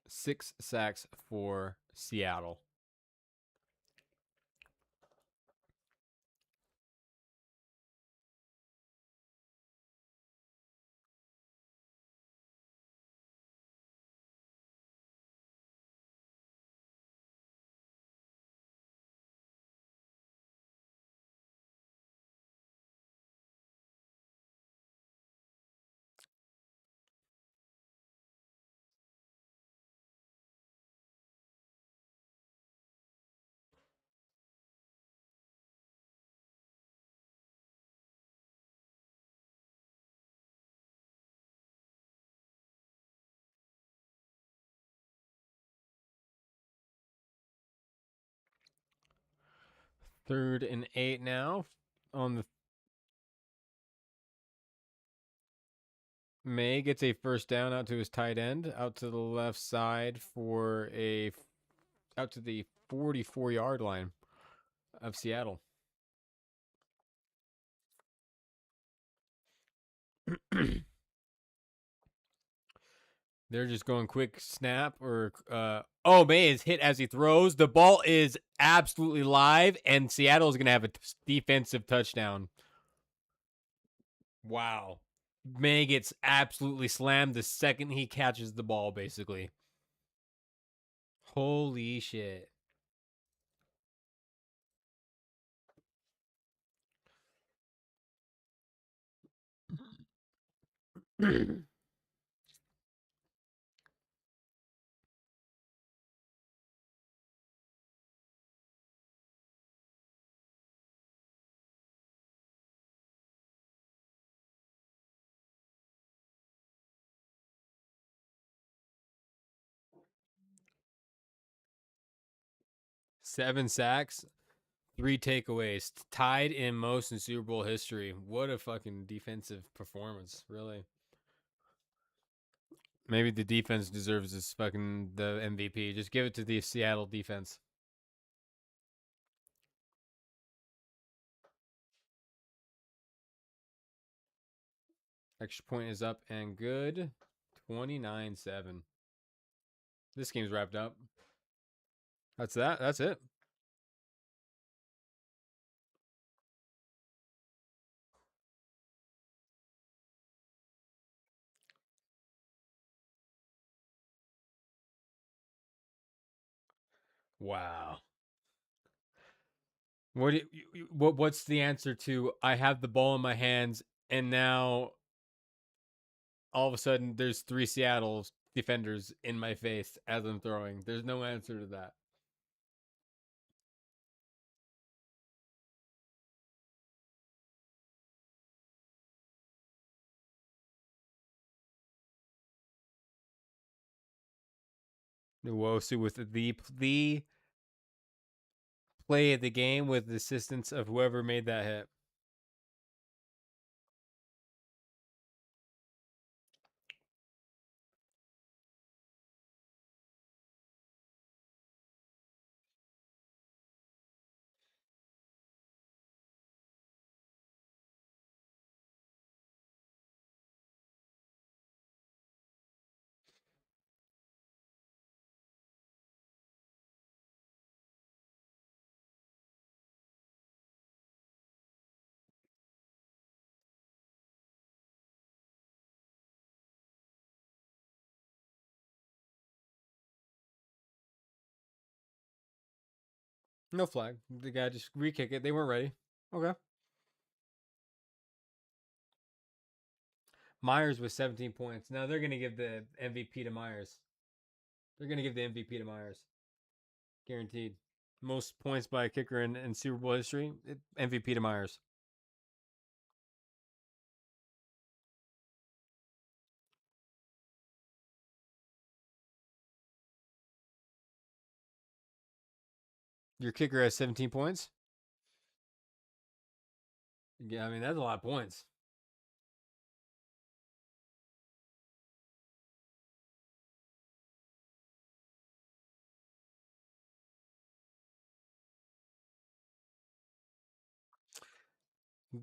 6 sacks for Seattle. 3rd and 8 now on the May gets a first down out to his tight end, out to the left side for out to the 44-yard line of Seattle. They're just going quick snap or May is hit as he throws. The ball is absolutely live, and Seattle is going to have a defensive touchdown. Wow. May gets absolutely slammed the second he catches the ball, basically. Holy shit. Seven sacks, 3 takeaways, tied in most in Super Bowl history. What a fucking defensive performance, really. Maybe the defense deserves this fucking the MVP. Just give it to the Seattle defense. Extra point is up and good. 29-7. This game's wrapped up. That's that. That's it. Wow. What's the answer to I have the ball in my hands and now all of a sudden there's 3 Seattle defenders in my face as I'm throwing? There's no answer to that. Nwosu with the play of the game with the assistance of whoever made that hit. No flag. The guy just re-kick it. They weren't ready. Okay. Myers with 17 points. Now they're going to give the MVP to Myers. They're going to give the MVP to Myers. Guaranteed. Most points by a kicker in Super Bowl history. MVP to Myers. Your kicker has 17 points? Yeah, I mean, that's a lot of points.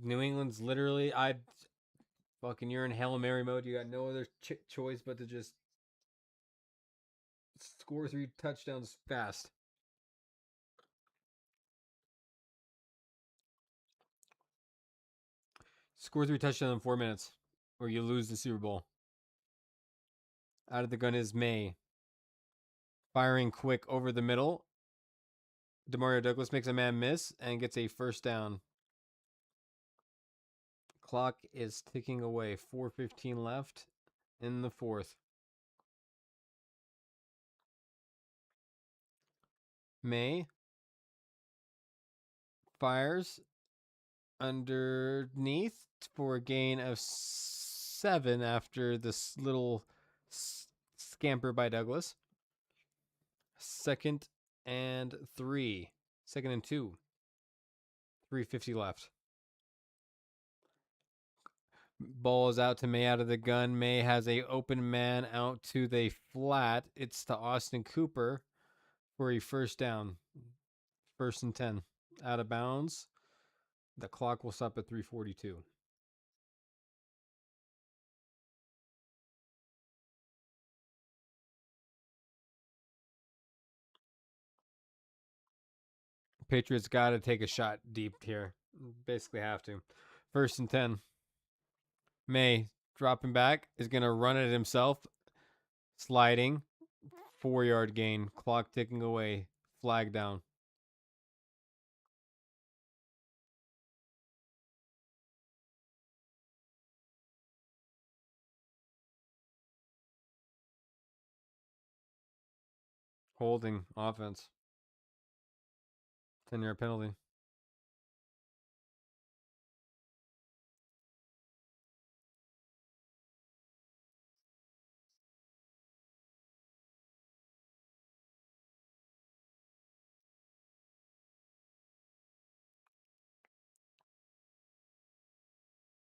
New England's literally, you're in Hail Mary mode. You got no other choice but to just score 3 touchdowns fast. Score 3 touchdowns in 4 minutes, or you lose the Super Bowl. Out of the gun is May. Firing quick over the middle. Demario Douglas makes a man miss and gets a first down. Clock is ticking away. 4:15 left in the 4th. May fires underneath for a gain of 7 after this little scamper by Douglas. 2nd and 3. 2nd and 2. 3:50 left. Ball is out to May out of the gun. May has a open man out to the flat. It's to Austin Cooper for a first down. 1st and 10. Out of bounds. The clock will stop at 3:42. Patriots got to take a shot deep here. Basically have to. 1st and 10. May dropping back is going to run it himself. Sliding. 4-yard gain. Clock ticking away. Flag down. Holding offense. 10-yard penalty.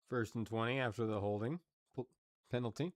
First and 20 after the holding penalty.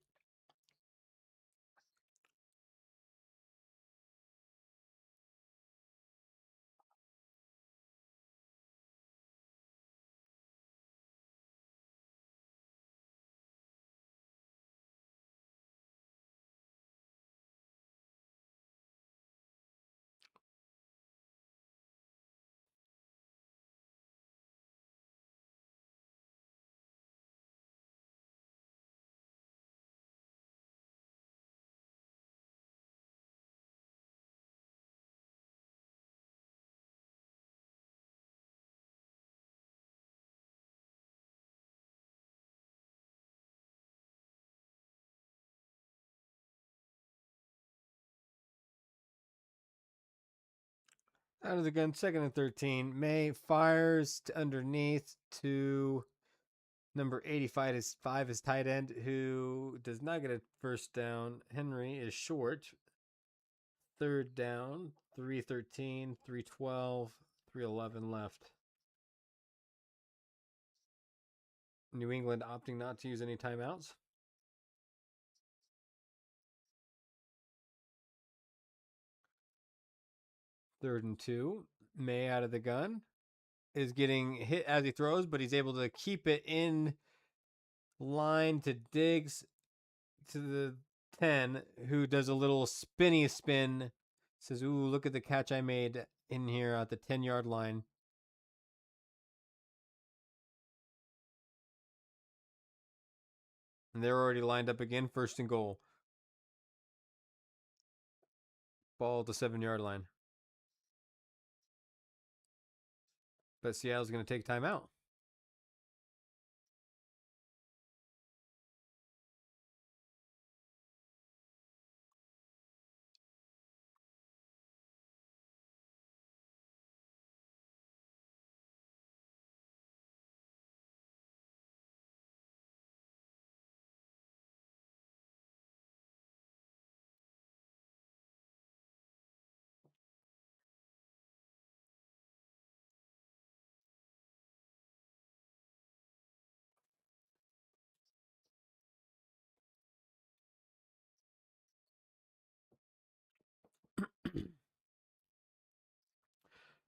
Out of the gun, 2nd and 13. May fires to underneath to number 85 is tight end, who does not get a first down. Henry is short. 3rd down, 3:13, 3:12, 3:11 left. New England opting not to use any timeouts. Third and 2. May out of the gun is getting hit as he throws, but he's able to keep it in line to Diggs to the 10, who does a little spinny spin. Says, "Ooh, look at the catch I made in here at the 10-yard line." And they're already lined up again. 1st and goal. Ball at the 7-yard line. But Seattle's going to take timeout.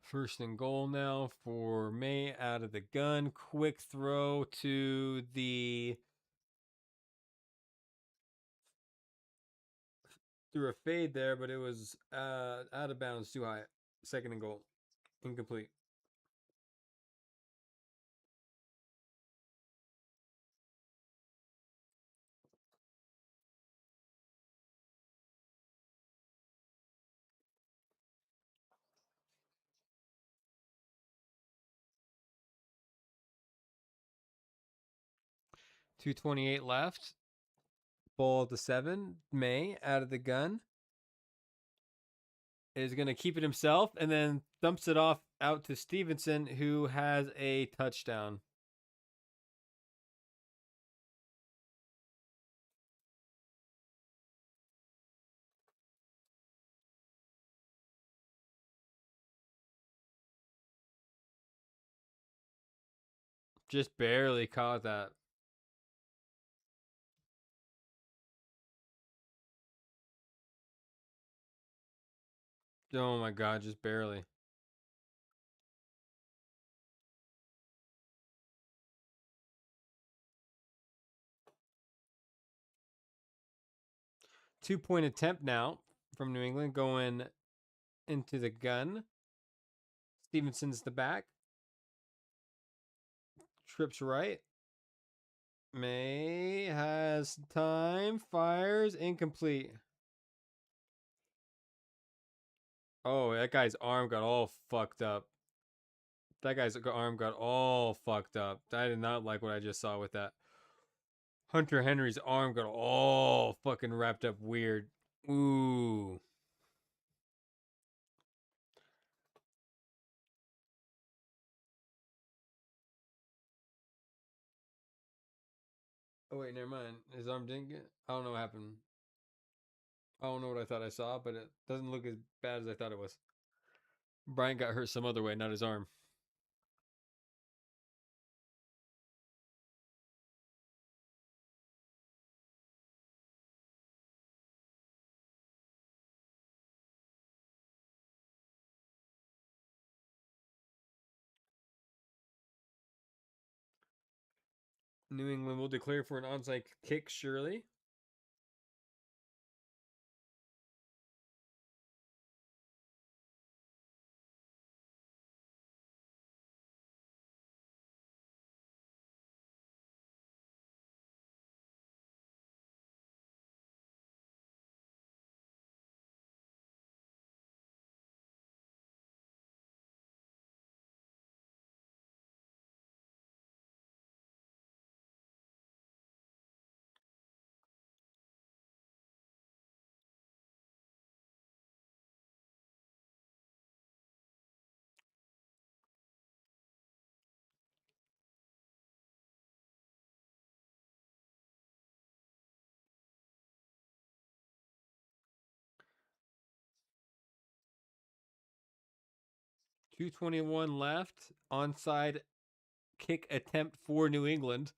First and goal now for May out of the gun. Quick throw to the... Threw a fade there, but it was out of bounds, too high. 2nd and goal. Incomplete. .228 left. Ball at the 7. May out of the gun is going to keep it himself and then thumps it off out to Stevenson, who has a touchdown. Just barely caught that. Oh my god, just barely. Two-point attempt now from New England going into the gun. Stevenson's the back. Trips right. May has time. Fires. Incomplete. Oh, that guy's arm got all fucked up. That guy's arm got all fucked up. I did not like what I just saw with that. Hunter Henry's arm got all fucking wrapped up weird. Ooh. Oh wait, never mind. His arm didn't get. I don't know what happened. I don't know what I thought I saw, but it doesn't look as bad as I thought it was. Bryant got hurt some other way, not his arm. New England will declare for an onside kick, surely. .221 left. Onside kick attempt for New England.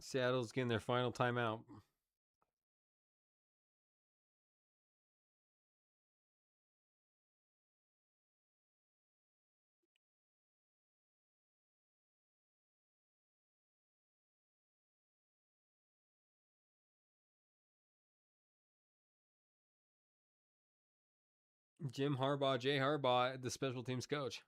Seattle's getting their final timeout. Jim Harbaugh, Jay Harbaugh, the special teams coach.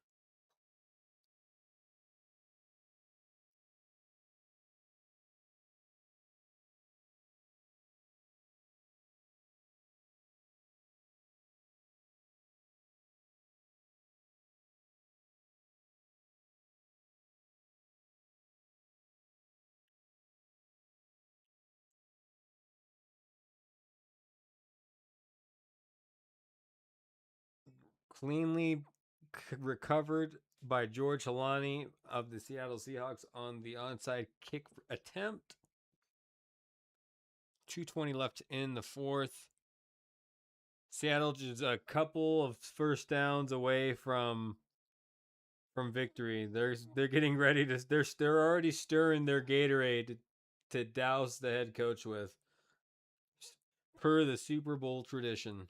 Cleanly recovered by George Halani of the Seattle Seahawks on the onside kick attempt. 2:20 left in the fourth. Seattle just a couple of first downs away from victory. They're getting ready to they're already stirring their Gatorade to douse the head coach with, per the Super Bowl tradition.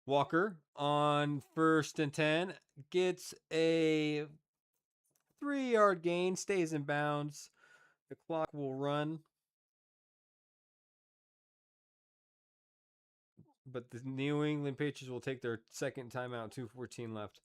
Walker on 1st and 10 gets a 3-yard gain, stays in bounds. The clock will run. But the New England Patriots will take their second timeout, 2:14 left.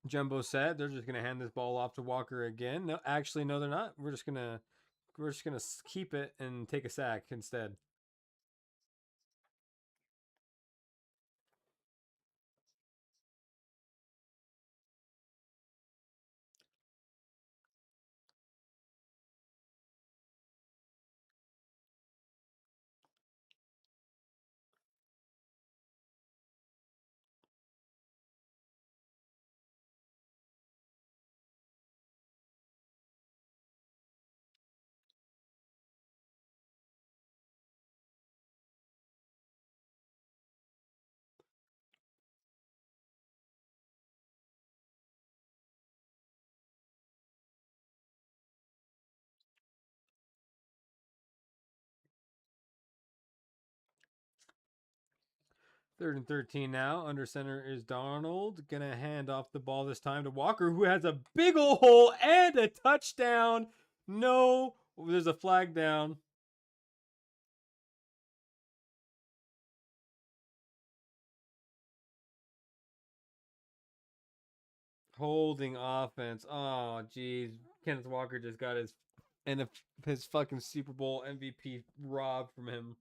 Jumbo set. They're just gonna hand this ball off to Walker again. No, actually, no, they're not. We're just gonna keep it and take a sack instead. Third and 13 now. Under center is Darnold. Gonna hand off the ball this time to Walker, who has a big ol' hole and a touchdown. No, there's a flag down. Holding offense. Oh, jeez. Kenneth Walker just got his fucking Super Bowl MVP robbed from him.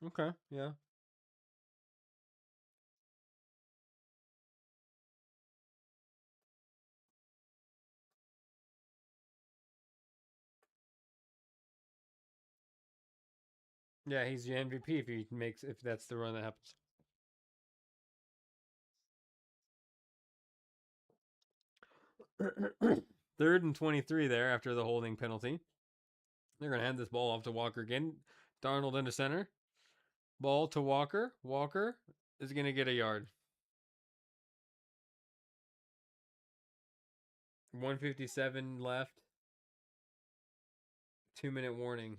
Okay, yeah. Yeah, he's your MVP if that's the run that happens. Third and 23 there after the holding penalty. They're going to hand this ball off to Walker again. Darnold into center. Ball to Walker. Walker is going to get a yard. 1:57 left. 2-minute warning.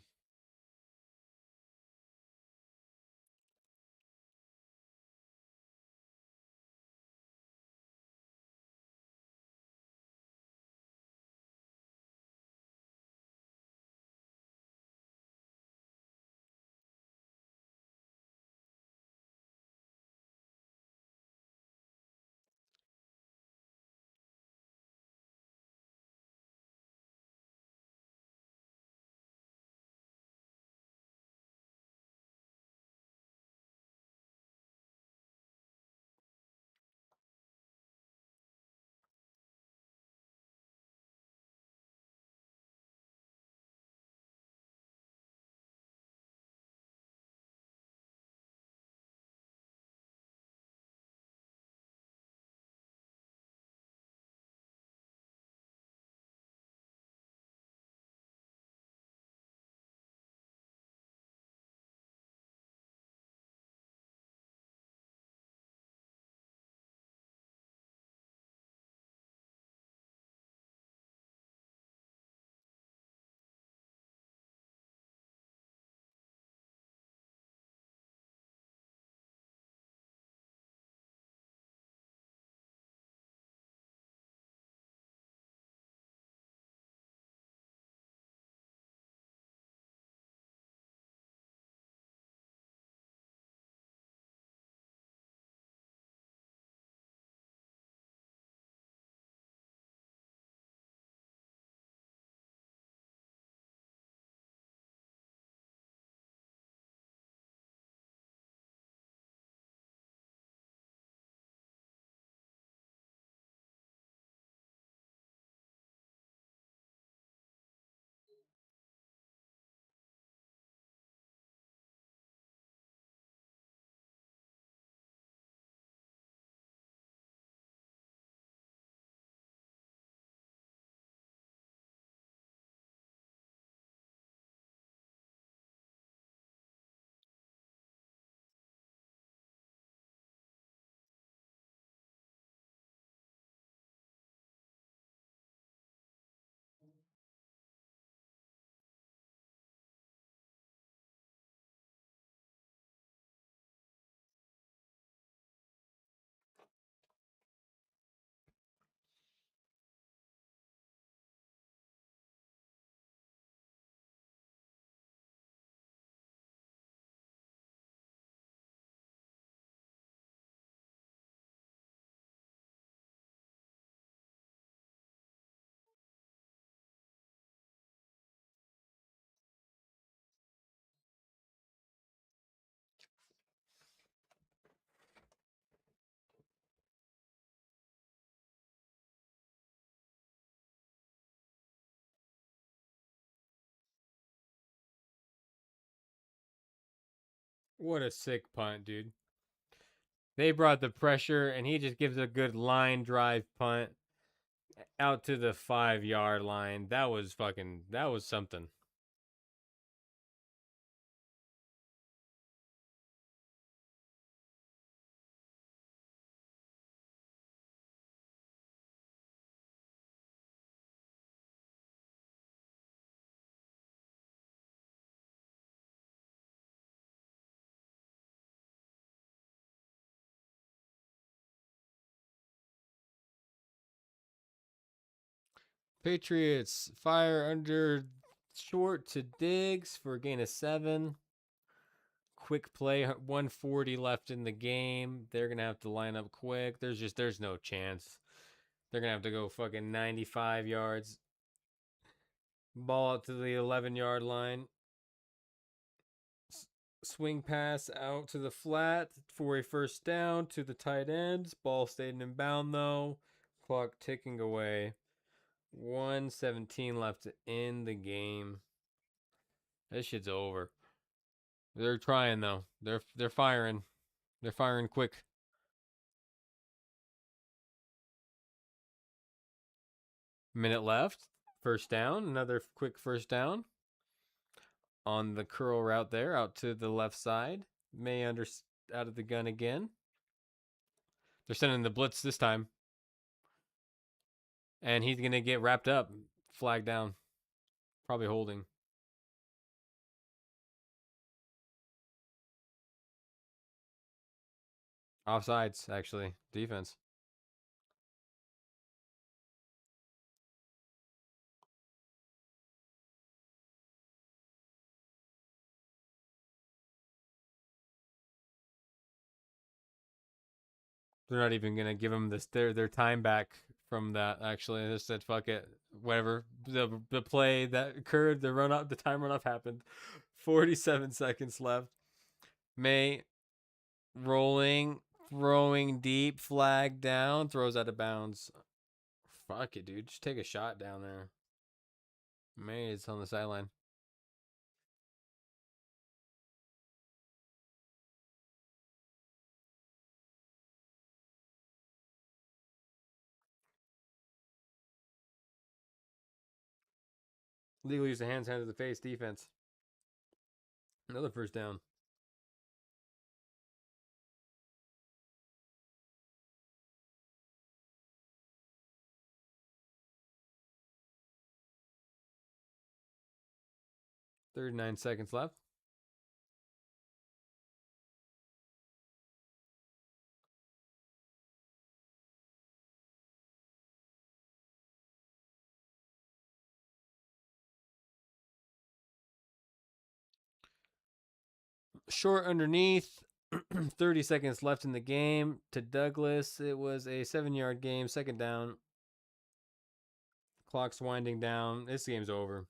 What a sick punt, dude. They brought the pressure, and he just gives a good line drive punt out to the 5-yard line. That was something. Patriots fire under short to Diggs for a gain of 7. Quick play, 140 left in the game. They're gonna have to line up quick. There's no chance. They're gonna have to go fucking 95 yards. Ball out to the 11-yard line. Swing pass out to the flat for a first down to the tight ends. Ball stayed in bound though. Clock ticking away. 1:17 left in the game. This shit's over. They're trying though. They're firing. They're firing quick. Minute left. First down. Another quick first down. On the curl route there, out to the left side. May out of the gun again. They're sending the blitz this time. And he's going to get wrapped up. Flag down. Probably holding. Offsides, actually. Defense. They're not even going to give them their time back from that, actually. They just said, fuck it. Whatever. The play that occurred, the time run off happened. 47 seconds left. May rolling, throwing deep, flag down, throws out of bounds. Fuck it, dude. Just take a shot down there. May is on the sideline. Legal use of hands to the face defense. Another first down. .39 seconds left. Short underneath. 30 seconds left in the game to Douglas. It was a 7-yard game. Second down. Clock's winding down. This game's over.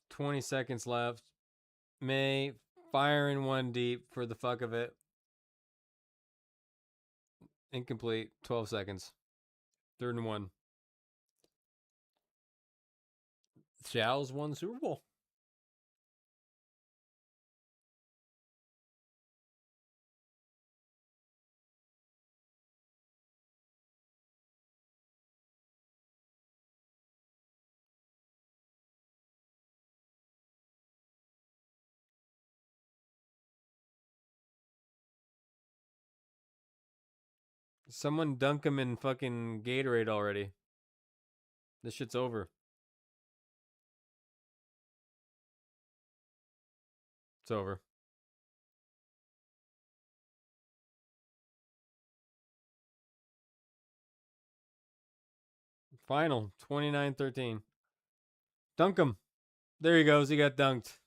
20 seconds left. May firing one deep for the fuck of it. Incomplete. 12 seconds. 3rd and 1. Shaw's won Super Bowl. Someone dunk him in fucking Gatorade already. This shit's over. It's over. Final 29-13. Dunk him. There he goes. He got dunked.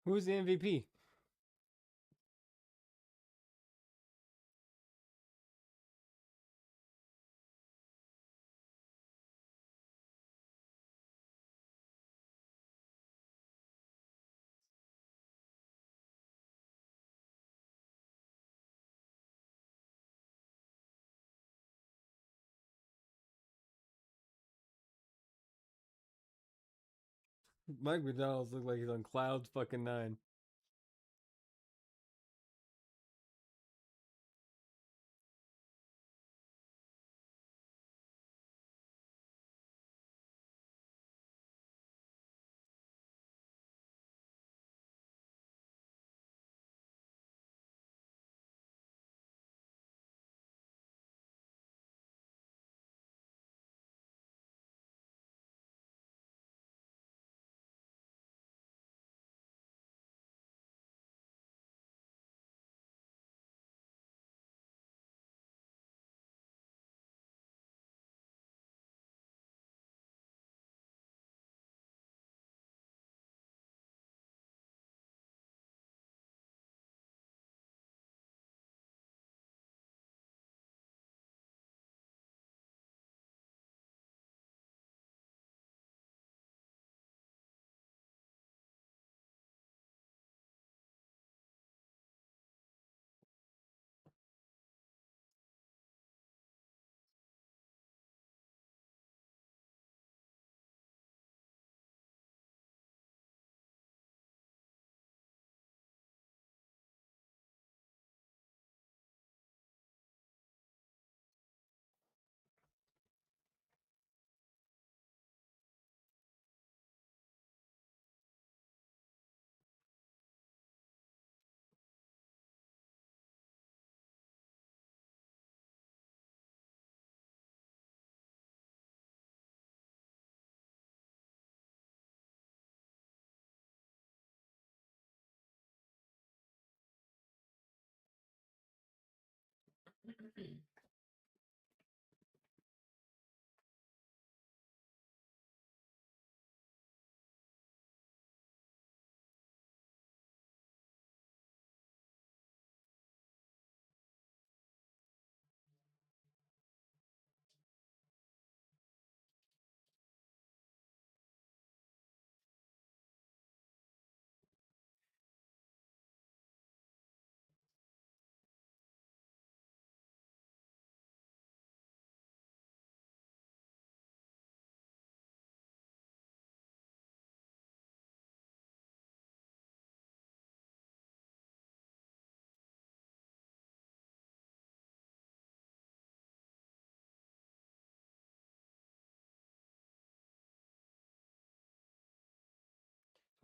Who's the MVP? Mike McDonald's look like he's on clouds fucking 9.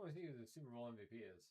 I want to see who the Super Bowl MVP is.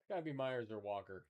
It's gotta be Myers or Walker.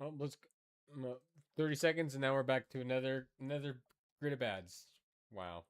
Oh, 30 seconds, and now we're back to another grid of ads. Wow.